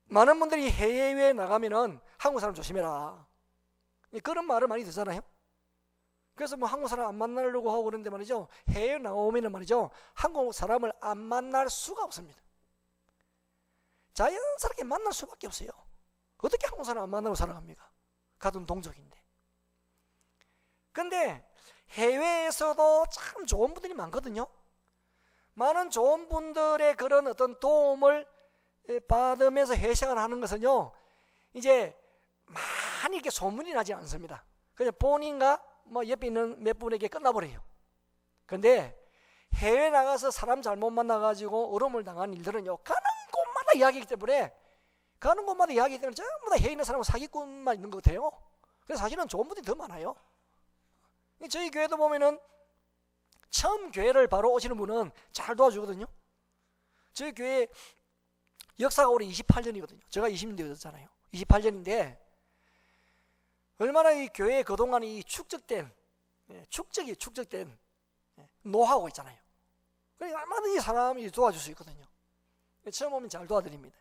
많은 분들이 해외에 나가면은 한국 사람 조심해라 그런 말을 많이 듣잖아요. 그래서 뭐 한국 사람 안 만나려고 하고 그러는데 말이죠, 해외에 나오면은 말이죠, 한국 사람을 안 만날 수가 없습니다. 자연스럽게 만날 수밖에 없어요. 어떻게 한국 사람 안 만나고 살아갑니까? 같은 동족인데. 근데 해외에서도 참 좋은 분들이 많거든요. 많은 좋은 분들의 그런 어떤 도움을 받으면서 회생을 하는 것은요, 이제 많이 이렇게 소문이 나지 않습니다. 그냥 본인과 뭐 옆에 있는 몇 분에게 끝나버려요. 근데 해외 나가서 사람 잘못 만나가지고 어려움을 당한 일들은요, 가는 곳마다 이야기이기 때문에 전부 다 해외 있는 사람은 사기꾼만 있는 것 같아요. 그래서 사실은 좋은 분들이 더 많아요. 저희 교회도 보면은 처음 교회를 바로 오시는 분은 잘 도와주거든요. 저희 교회 역사가 올해 28년이거든요. 제가 20년 되었잖아요. 28년인데 얼마나 이 교회에 그동안 이 축적된 노하우가 있잖아요. 그러니까 얼마든지 사람이 도와줄 수 있거든요. 처음 오면 잘 도와드립니다.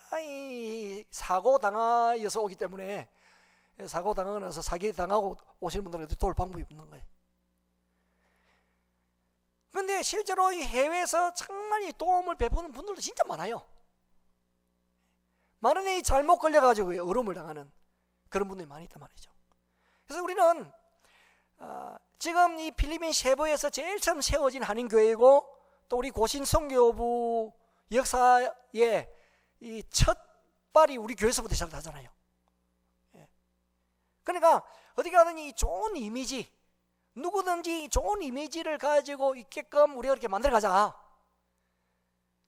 다 이 사고 당하여서 오기 때문에 사고 당하고 나서 사기 당하고 오시는 분들한테 도울 방법이 없는 거예요. 그런데 실제로 이 해외에서 정말 이 도움을 베푸는 분들도 진짜 많아요. 많은 이 잘못 걸려가지고 어려움을 당하는 그런 분들이 많이 있단 말이죠. 그래서 우리는 지금 이 필리핀 세부에서 제일 처음 세워진 한인교회이고 또 우리 고신 선교부 역사의 이 첫 발이 우리 교회에서부터 시작하잖아요. 그러니까 어디 가든 이 좋은 이미지, 누구든지 좋은 이미지를 가지고 있게끔 우리가 이렇게 만들어가자.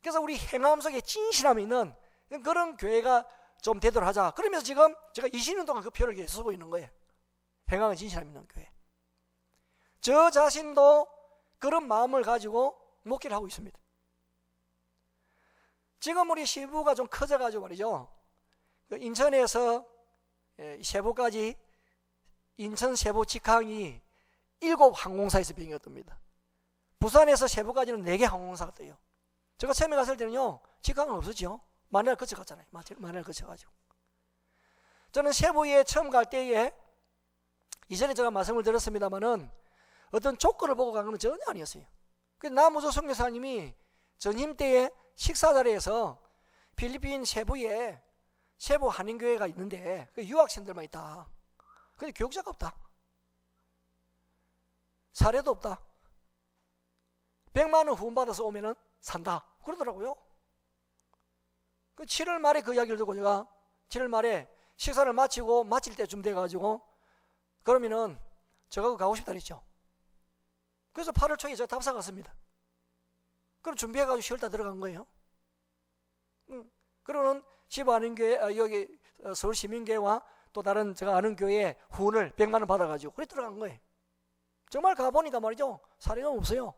그래서 우리 행함 속에 진실함이 있는 그런 교회가 좀 되도록 하자. 그러면서 지금 제가 20년 동안 그 표를 계속 쓰고 있는 거예요. 행함과 진실함 있는 교회. 저 자신도 그런 마음을 가지고 목회를 하고 있습니다. 지금 우리 시부가 좀 커져가지고 말이죠, 인천에서 세부까지 인천 세부 직항이 7 항공사에서 비행이 뜹니다. 부산에서 세부까지는 4개 항공사가 떠요. 제가 처음에 갔을 때는요, 직항은 없었죠. 만날 거쳐갔잖아요. 만날 거쳐가지고. 저는 세부에 처음 갈 때에 이전에 제가 말씀을 드렸습니다만은 어떤 조건을 보고 간 건 전혀 아니었어요. 그 남우조 선교사님이 전임 때에 식사 자리에서 필리핀 세부에 세부 한인교회가 있는데 그 유학생들만 있다. 근데 교육자가 없다. 사례도 없다. 100만 원 후원받아서 오면은 산다. 그러더라고요. 그 7월 말에 그 이야기를 듣고 제가 7월 말에 식사를 마치고 마칠 때쯤 돼가지고 그러면은 저하고 가고 싶다 그랬죠. 그래서 8월 초에 제가 답사 갔습니다. 그럼 준비해가지고 10월달 들어간 거예요. 그러는 시부 아는 교회, 여기 서울 시민교회와 또 다른 제가 아는 교회에 후원을 100만 원 받아가지고 그래 들어간 거예요. 정말 가보니까 말이죠. 사례가 없어요.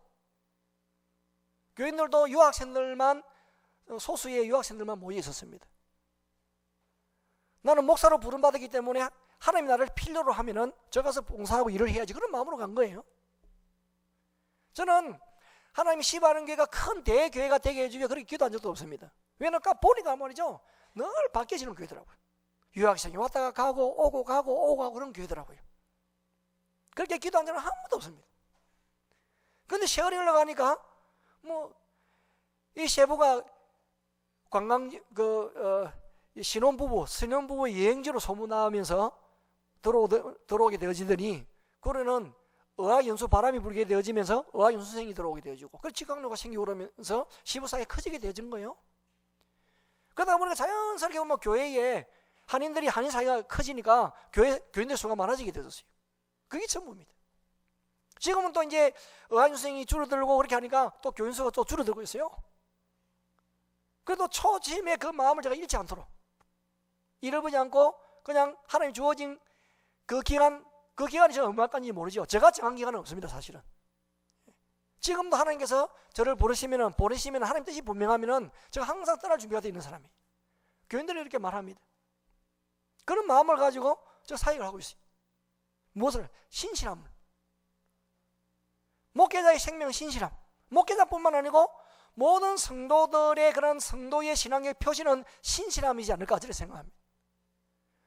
교인들도 유학생들만, 소수의 유학생들만 모여 있었습니다. 나는 목사로 부름받았기 때문에 하나님 나를 필요로 하면은 저 가서 봉사하고 일을 해야지, 그런 마음으로 간 거예요. 저는 하나님이 시바하는 교회가 큰 대교회가 되게 해주게 그렇게 기도한 적도 없습니다. 왜냐면 보니까 말이죠, 늘 바뀌어지는 교회더라고요. 유학생이 왔다가 가고 오고 가고 오고 가고 그런 교회더라고요. 그렇게 기도한 적은 한 번도 없습니다. 그런데 세월이 흘러가니까 이 세부가 관광 신혼부부 여행지로 소문나면서 들어오게 되어지더니, 그러는 어학연수 바람이 불게 되어지면서 어학연수생이 들어오게 되어지고, 그 직강로가 생기고 그러면서 시부사회가 커지게 되어진 거예요. 그러다 보니까 자연스럽게 보면 교회에 한인 사회가 커지니까 교인들 수가 많아지게 되었어요. 그게 전부입니다. 지금은 또 이제 어학연수생이 줄어들고 그렇게 하니까 또 교인 수가 또 줄어들고 있어요. 그래도 초심의 그 마음을 제가 잃지 않도록, 잃어버리지 않고 그냥 하나님 주어진 그 기간이 제가 얼마까지인지 모르죠. 제가 정한 기간은 없습니다, 사실은. 지금도 하나님께서 저를 보내시면 하나님 뜻이 분명하면 제가 항상 떠날 준비가 되어 있는 사람이에요. 교인들이 이렇게 말합니다. 그런 마음을 가지고 제가 사역을 하고 있어요. 무엇을? 신실함을. 목회자의 생명 신실함. 목회자뿐만 아니고 모든 성도들의 그런 성도의 신앙의 표시는 신실함이지 않을까 저는 생각합니다.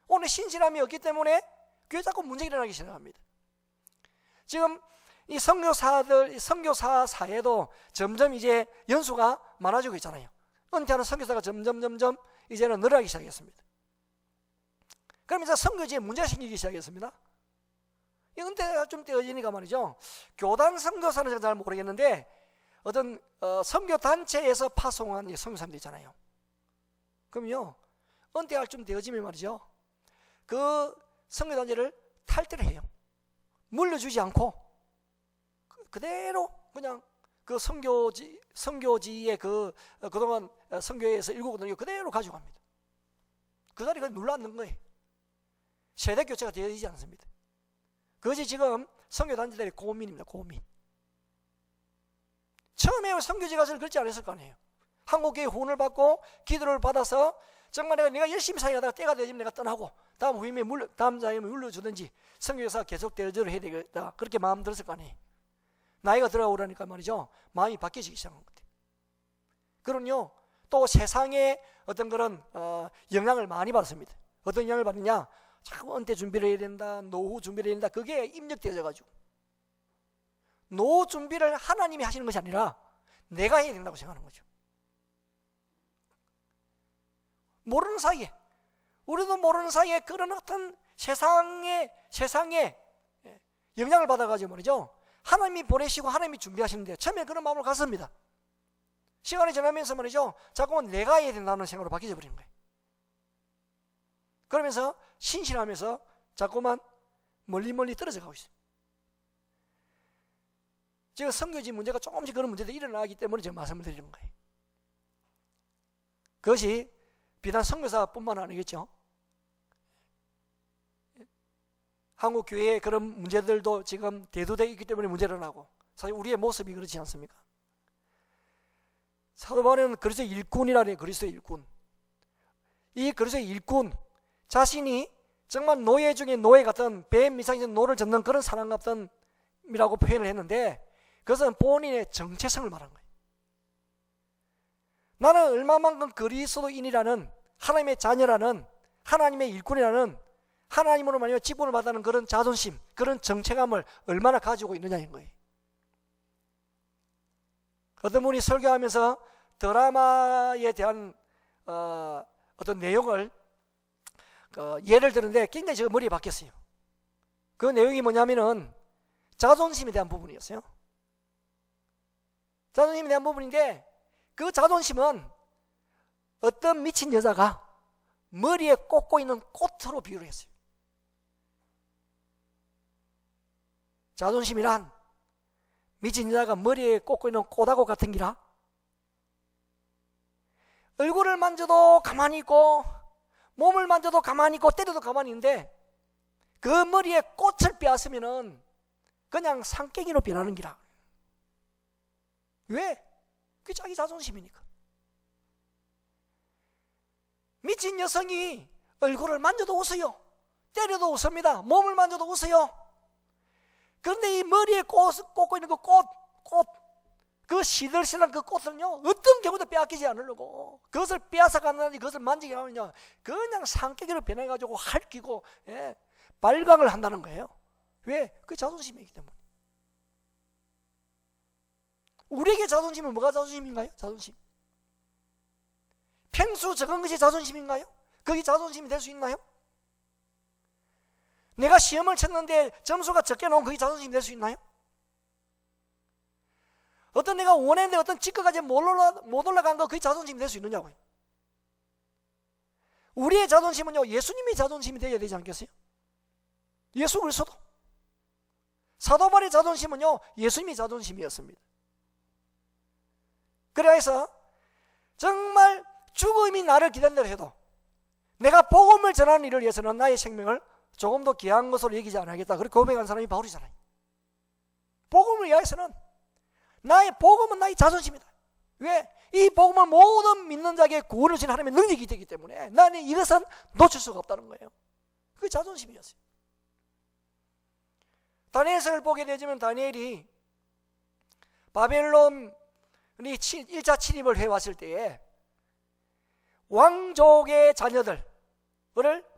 오늘 신실함이 없기 때문에 교회 자꾸 문제가 일어나기 시작합니다. 지금 이 선교사 사회도 점점 이제 연수가 많아지고 있잖아요. 은퇴하는 선교사가 점점 이제는 늘어나기 시작했습니다. 그러면서 선교지에 문제가 생기기 시작했습니다. 이 은퇴가 좀 되어지니까 말이죠, 교단 선교사는 제가 잘 모르겠는데 어떤 선교단체에서 파송한 선교사님들 있잖아요. 그럼요, 은퇴할 좀 되어지면 말이죠, 그 선교단체를 탈퇴를 해요. 물려주지 않고 그대로 그냥 그 선교지의 그동안 선교회에서 일구고 그대로 가져갑니다. 그 자리가 눌러앉는 거예요. 세대 교체가 되어지지 않습니다. 그것이 지금 선교단체들의 고민입니다. 고민. 처음에 선교지 가서 그렇지 않았을 거 아니에요. 한국교회 후원을 받고 기도를 받아서 정말 내가 열심히 사역하다가 때가 되면 내가 떠나고 다음 자임에 물려주든지 선교사가 계속 대저를 해야 되겠다, 그렇게 마음 들었을 거 아니에요. 나이가 들어오라니까 말이죠, 마음이 바뀌어지기 시작한 것 같아요. 그럼요, 또 세상의 어떤 그런 영향을 많이 받습니다. 어떤 영향을 받느냐, 자꾸 은퇴 준비를 해야 된다, 노후 준비를 해야 된다, 그게 입력되어져 가지고 노후 준비를 하나님이 하시는 것이 아니라 내가 해야 된다고 생각하는 거죠. 우리도 모르는 사이에 그런 어떤 세상에 영향을 받아가지고 말이죠, 하나님이 보내시고 하나님이 준비하시는데 처음에 그런 마음으로 갔습니다. 시간이 지나면서 말이죠, 자꾸만 내가 해야 된다는 생각으로 바뀌어 버리는 거예요. 그러면서 신실하면서 자꾸만 멀리 떨어져 가고 있어요. 지금 선교지 문제가 조금씩 그런 문제들이 일어나기 때문에 제가 말씀을 드리는 거예요. 그것이 비단 선교사뿐만 아니겠죠. 한국 교회의 그런 문제들도 지금 대두되어 있기 때문에 문제가 일어나고, 사실 우리의 모습이 그렇지 않습니까? 사도 바울은 그리스도의 일꾼이라는, 그리스도의 일꾼. 이 그리스도의 일꾼 자신이 정말 노예 중에 노예 같은, 뱀 미상에서 노를 젓는 그런 사람 같은 이라고 표현을 했는데, 그것은 본인의 정체성을 말한 거예요. 나는 얼마만큼 그리스도인이라는, 하나님의 자녀라는, 하나님의 일꾼이라는, 하나님으로 말미암아 직분을 받는 그런 자존심, 그런 정체감을 얼마나 가지고 있느냐인 거예요. 어떤 분이 설교하면서 드라마에 대한 어떤 내용을 예를 들었는데 굉장히 제가 머리에 박혔어요. 그 내용이 뭐냐면은 자존심에 대한 부분이었어요. 자존심에 대한 부분인데 그 자존심은 어떤 미친 여자가 머리에 꽂고 있는 꽃으로 비유를 했어요. 자존심이란 미친 여자가 머리에 꽂고 있는 꽃하고 같은 기라. 얼굴을 만져도 가만히 있고 몸을 만져도 가만히 있고 때려도 가만히 있는데 그 머리에 꽃을 빼앗으면은 그냥 산깨기로 변하는 기라. 왜? 그게 자기 자존심이니까. 미친 여성이 얼굴을 만져도 웃어요. 때려도 웃습니다. 몸을 만져도 웃어요. 그런데 이 머리에 꽂고 있는 그 그 시들시들한 그 꽃을요, 어떤 경우도 빼앗기지 않으려고 그것을 빼앗아 가느니 그것을 만지게 하면요, 그냥 산깨기로 변해가지고 핥히고 발광을 한다는 거예요. 왜? 그 자존심이기 때문에. 우리에게 자존심은 뭐가 자존심인가요? 자존심. 평소 적은 것이 자존심인가요? 그게 자존심이 될 수 있나요? 내가 시험을 쳤는데 점수가 적게 나온 그게 자존심이 될 수 있나요? 어떤 내가 원했는데 어떤 직급까지 못 올라간 거 그게 자존심이 될 수 있느냐고요. 우리의 자존심은요, 예수님의 자존심이 되어야 되지 않겠어요? 예수 그리스도. 사도 바울의 자존심은요, 예수님의 자존심이었습니다. 그래서 정말 죽음이 나를 기다린다 해도 내가 복음을 전하는 일을 위해서는 나의 생명을 조금 더 귀한 것으로 여기지 않겠다. 그렇게 고백한 사람이 바울이잖아요. 복음을 위해서는 나의 복음은 나의 자존심이다. 왜? 이 복음은 모든 믿는 자에게 구원을 주신 하나님의 능력이 되기 때문에 나는 이것은 놓칠 수가 없다는 거예요. 그게 자존심이었어요. 다니엘서를 보게 되지만 다니엘이 바벨론이 1차 침입을 해왔을 때에 왕족의 자녀들을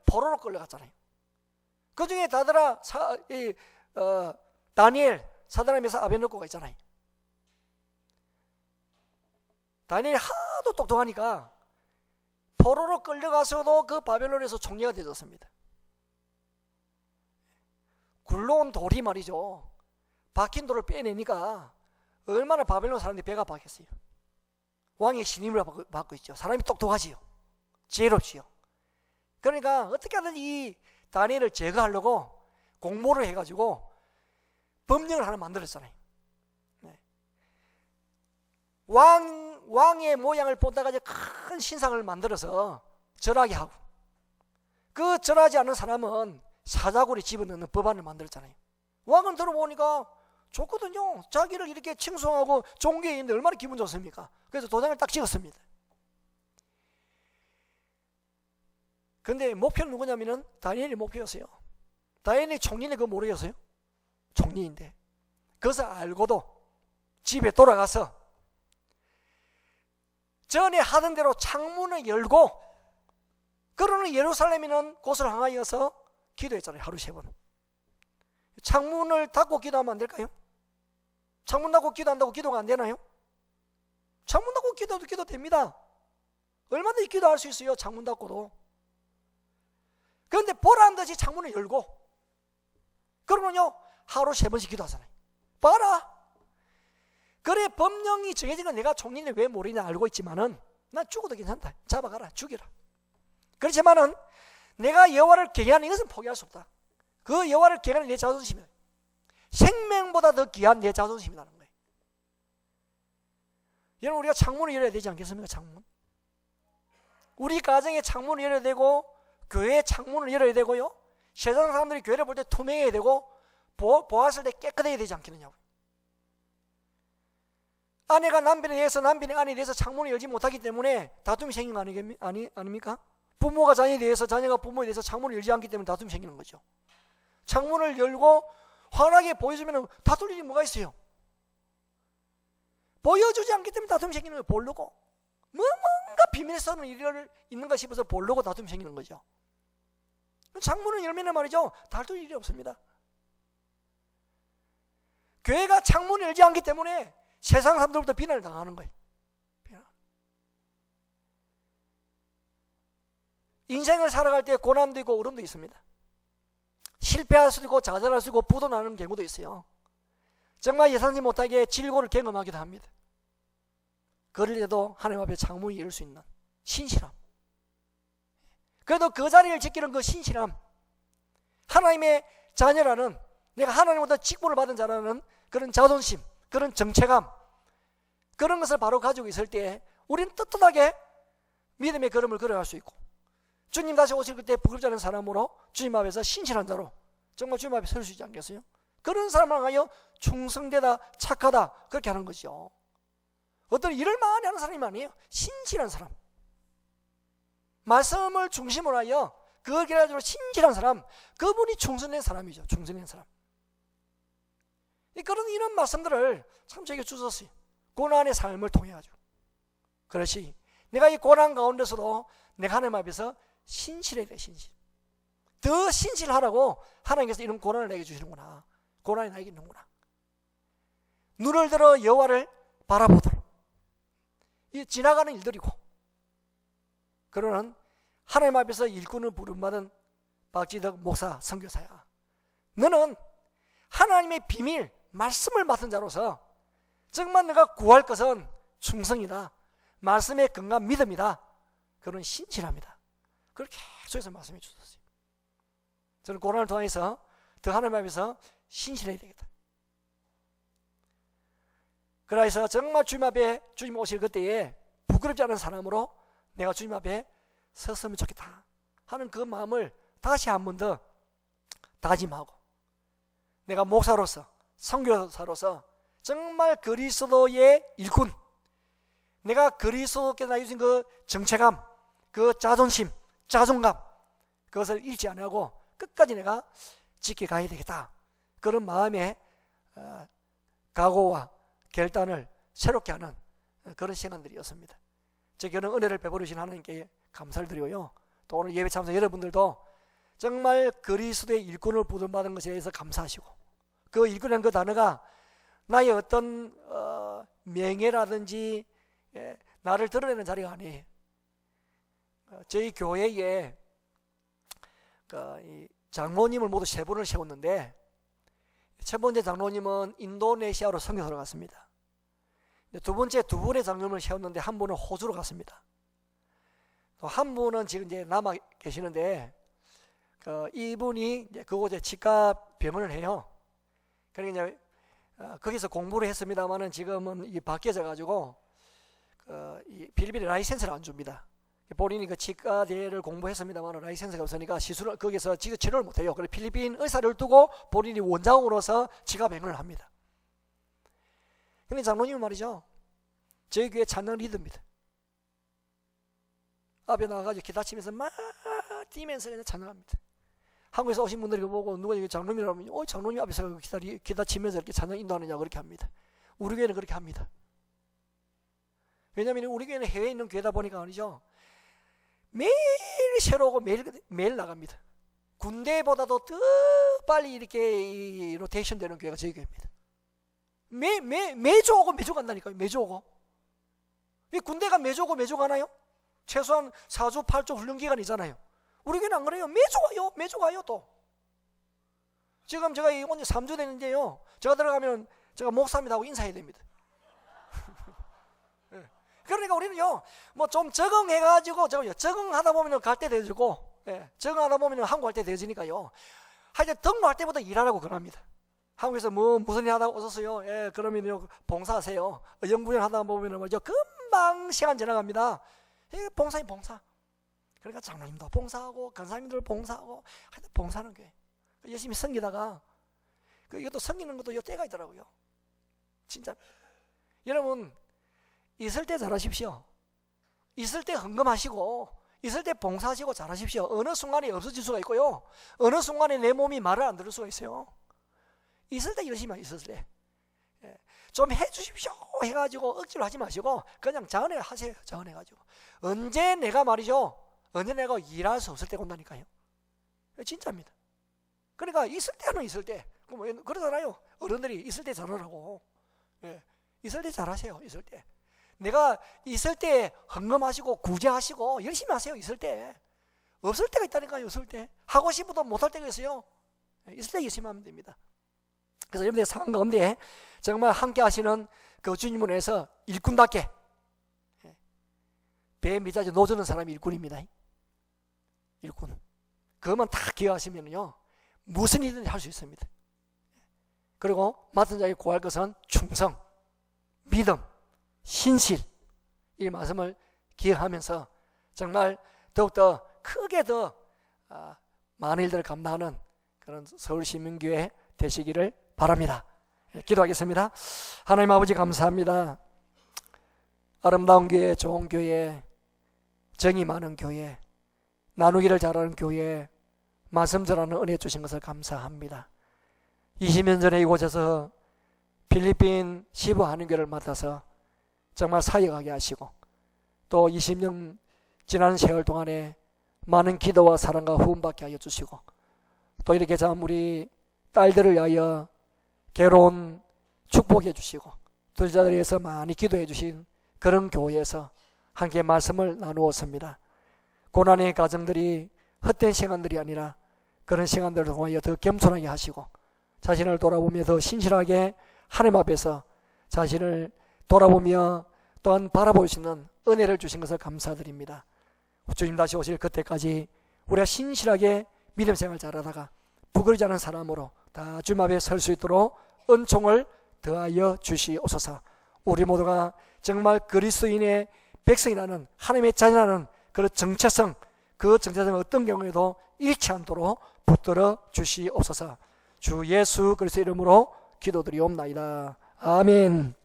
포로로 끌려갔잖아요. 그 중에 다니엘, 사드락 메삭 아벳느고가 있잖아요. 다니엘이 하도 똑똑하니까 포로로 끌려가서도 그 바벨론에서 총리가 되었습니다. 굴러온 돌이 말이죠, 박힌 돌을 빼내니까 얼마나 바벨론 사람들이 배가 박혔어요. 왕의 신임을 받고 있죠. 사람이 똑똑하지요. 지혜롭지요. 그러니까 어떻게 하든 이 다니엘을 제거하려고 공모를 해가지고 법령을 하나 만들었잖아요. 왕의 모양을 보다가 큰 신상을 만들어서 절하게 하고, 그 절하지 않은 사람은 사자굴에 집어넣는 법안을 만들었잖아요. 왕은 들어보니까 좋거든요. 자기를 이렇게 칭송하고 존경해 있는데 얼마나 기분 좋습니까? 그래서 도장을 딱 찍었습니다. 근데 목표는 누구냐면은 다니엘이 목표였어요. 다니엘이 총리인데 그거 모르겠어요? 총리인데 그것을 알고도 집에 돌아가서 전에 하던 대로 창문을 열고, 그러는 예루살렘이는 곳을 향하여서 기도했잖아요. 하루 3번. 창문을 닫고 기도하면 안 될까요? 창문 닫고 기도한다고 기도가 안 되나요? 창문 닫고 기도도 기도됩니다. 얼마든지 기도할 수 있어요. 창문 닫고도. 그런데 보란 듯이 창문을 열고, 그러면요 하루 3번씩 기도하잖아요. 봐라, 그래 법령이 정해진 건 내가 총리인데 왜 모르냐 알고 있지만은 난 죽어도 괜찮다. 잡아가라, 죽여라. 그렇지만은 내가 여호와를 경외하는 이것은 포기할 수 없다. 그 여호와를 경외하는 내 자존심이다. 생명보다 더 귀한 내 자존심이라는 거예요. 여러분, 우리가 창문을 열어야 되지 않겠습니까? 창문. 우리 가정에 창문을 열어야 되고, 교회에 창문을 열어야 되고요, 세상 사람들이 교회를 볼 때 투명해야 되고, 보았을 때 깨끗해야 되지 않겠느냐고. 아내가 남편에 대해서, 남편이 아내에 대해서 창문을 열지 못하기 때문에 다툼이 생긴 거 아닙니까? 부모가 자녀에 대해서, 자녀가 부모에 대해서 창문을 열지 않기 때문에 다툼이 생기는 거죠. 창문을 열고 환하게 보여주면 다툴 일이 뭐가 있어요? 보여주지 않기 때문에 다툼이 생기는 거예요. 보려고. 뭔가 비밀스러운 일이 있는가 싶어서 보려고 다툼이 생기는 거죠. 창문을 열면 말이죠, 다툴 일이 없습니다. 교회가 창문을 열지 않기 때문에 세상 사람들부터 비난을 당하는 거예요. 비난. 인생을 살아갈 때 고난도 있고 어려움도 있습니다. 실패할 수도 있고 좌절할 수 있고 부도 나는 경우도 있어요. 정말 예상치 못하게 질고를 경험하기도 합니다. 그럴 때도 하나님 앞에 창문이 열릴 수 있는 신실함, 그래도 그 자리를 지키는 그 신실함, 하나님의 자녀라는, 내가 하나님보다 직분을 받은 자라는 그런 자존심, 그런 정체감, 그런 것을 바로 가지고 있을 때 우리는 떳떳하게 믿음의 걸음을 걸어갈 수 있고, 주님 다시 오실 그때 부끄럽지 않은 사람으로 주님 앞에서 신실한 자로 정말 주님 앞에 설 수 있지 않겠어요? 그런 사람을 향하여 충성되다, 착하다, 그렇게 하는 거죠. 어떤 일을 많이 하는 사람이 아니에요. 신실한 사람, 말씀을 중심으로 하여 그걸 가지고 신실한 사람, 그분이 충성된 사람이죠. 충성된 사람. 그런 이런 말씀들을 참 저에게 주셨어요. 고난의 삶을 통해 가지고. 그렇지, 내가 이 고난 가운데서도 내가 하나님 앞에서 신실해야 돼. 신실. 더 신실하라고 하나님께서 이런 고난을 내게 주시는구나. 고난이 나에게 있는구나. 눈을 들어 여호와를 바라보도록. 이 지나가는 일들이고, 그러는 하나님 앞에서 일꾼을 부름받은 박지덕 목사 선교사야, 너는 하나님의 비밀 말씀을 맡은 자로서 정말 내가 구할 것은 충성이다, 말씀의 건강 믿음이다, 그런 신실합니다. 그렇게 계속해서 말씀해 주셨어요. 저는 고난을 통해서 더 하나님 앞에서 신실해야 되겠다. 그래서 정말 주님 앞에 주님 오실 그때에 부끄럽지 않은 사람으로 내가 주님 앞에 섰으면 좋겠다 하는 그 마음을 다시 한 번 더 다짐하고, 내가 목사로서, 선교사로서 정말 그리스도의 일꾼, 내가 그리스도께서 나에게 주신 그 정체감, 그 자존심, 자존감, 그것을 잃지 않고 끝까지 내가 지켜가야 되겠다, 그런 마음의 각오와 결단을 새롭게 하는 그런 시간들이었습니다. 저는 은혜를 베풀으신 하나님께 감사를 드리고요, 또 오늘 예배 참석 여러분들도 정말 그리스도의 일꾼을 부름받은 것에 대해서 감사하시고, 그 일꾼이라는 그 단어가 나의 어떤 명예라든지 나를 드러내는 자리가 아니에요. 저희 교회에 장로님을 모두 3분을 세웠는데, 첫 번째 장로님은 인도네시아로 선교사로 갔습니다. 두 번째 2분의 장로님을 세웠는데 한 분은 호주로 갔습니다. 또 한 분은 지금 이제 남아 계시는데, 이분이 이제 그곳에 치과 병원을 해요. 그러니까 이제 거기서 공부를 했습니다만은 지금은 이 바뀌어져 가지고 이 필리핀에 라이센스를 안 줍니다. 본인이 그 치과대를 공부했습니다만 라이센스가 없으니까 시술을 거기서 지금 치료를 못 해요. 그래서 필리핀 의사를 두고 본인이 원장으로서 치과 병원을 합니다. 근데 장로님은 말이죠, 저희 교회 찬양 리더입니다. 앞에 나가가지고 기타 치면서 막 뛰면서 그냥 찬양합니다. 한국에서 오신 분들이 보고 누가 장로님이라면 장로님 앞에서 기타 치면서 이렇게 찬양 인도하느냐 그렇게 합니다. 우리 교회는 그렇게 합니다. 왜냐하면 우리 교회는 해외에 있는 교회다 보니까 아니죠, 매일 새로우고 매일 나갑니다. 군대보다도 더 빨리 이렇게 로테이션 되는 교회가 저희 교회입니다. 매주 오고 매주 간다니까요. 매주 오고. 이 군대가 매주 오고 매주 가나요? 최소한 4주 8주 훈련기간이잖아요. 우리 교회는 안 그래요. 매주 가요. 또 지금 제가 온 지 3주 됐는데요, 제가 들어가면 제가 목사입니다 하고 인사해야 됩니다. 그러니까 우리는요, 뭐 좀 적응해가지고, 적응하다 보면 갈 때 되어지고, 적응하다 보면 한국 갈 때 되어지니까요, 하여튼 등록할 때부터 일하라고 그럽니다. 한국에서 무슨 일 하다가 오셨어요? 그러면요, 봉사하세요. 영부연 하다 보면 뭐죠, 금방 시간 지나갑니다. 봉사. 그러니까 장로님도 봉사하고, 간사님들 봉사하고, 하여튼 봉사하는 교회. 열심히 섬기다가, 이것도 섬기는 것도 때가 있더라고요. 진짜. 여러분, 있을 때 잘하십시오. 있을 때 헌금하시고, 있을 때 봉사하시고 잘하십시오. 어느 순간에 없어질 수가 있고요, 어느 순간에 내 몸이 말을 안 들을 수가 있어요. 있을 때 열심히 있을 때 좀 해주십시오 해가지고 억지로 하지 마시고 그냥 자은회 하세요. 자은해가지고 언제 내가 일할 수 없을 때가 온다니까요. 진짜입니다. 그러니까 있을 때는 있을 때 그러잖아요. 어른들이 있을 때 잘하라고. 있을 때 잘하세요. 있을 때 내가 있을 때 헌금하시고 구제하시고 열심히 하세요. 있을 때 없을 때가 있다니까요. 없을 때. 하고 싶어도 못할 때가 있어요. 있을 때 열심히 하면 됩니다. 그래서 여러분들 상황 가운데 정말 함께 하시는 그 주님을 위해서 일꾼답게 배 밑까지 놓주는 사람이 일꾼입니다. 일꾼. 그것만 다 기억하시면요 무슨 일이든지 할 수 있습니다. 그리고 맡은 자에게 구할 것은 충성, 믿음, 신실, 이 말씀을 기억하면서 정말 더욱더 크게 더 많은 일들을 감당하는 그런 서울시민교회 되시기를 바랍니다. 기도하겠습니다. 하나님 아버지 감사합니다. 아름다운 교회, 좋은 교회, 정이 많은 교회, 나누기를 잘하는 교회, 말씀 전하는 은혜 주신 것을 감사합니다. 20년 전에 이곳에서 필리핀 시부 한인교회를 맡아서 정말 사역하게 하시고 또 20년 지난 세월 동안에 많은 기도와 사랑과 후원받게 하여 주시고 또 이렇게 참 우리 딸들을 위하여 괴로운 축복해 주시고 둘자들에 위해서 많이 기도해 주신 그런 교회에서 함께 말씀을 나누었습니다. 고난의 가정들이 헛된 시간들이 아니라 그런 시간들을 통하여 더 겸손하게 하시고 자신을 돌아보며 더 신실하게 하나님 앞에서 자신을 돌아보며 또한 바라볼 수 있는 은혜를 주신 것을 감사드립니다. 주님 다시 오실 그때까지 우리가 신실하게 믿음 생활 잘하다가 부끄러지 않은 사람으로 다 주님 앞에 설 수 있도록 은총을 더하여 주시옵소서. 우리 모두가 정말 그리스도인의 백성이라는 하나님의 자녀라는 그런 정체성, 그 정체성은 어떤 경우에도 잃지 않도록 붙들어 주시옵소서. 주 예수 그리스도 이름으로 기도드리옵나이다. 아멘.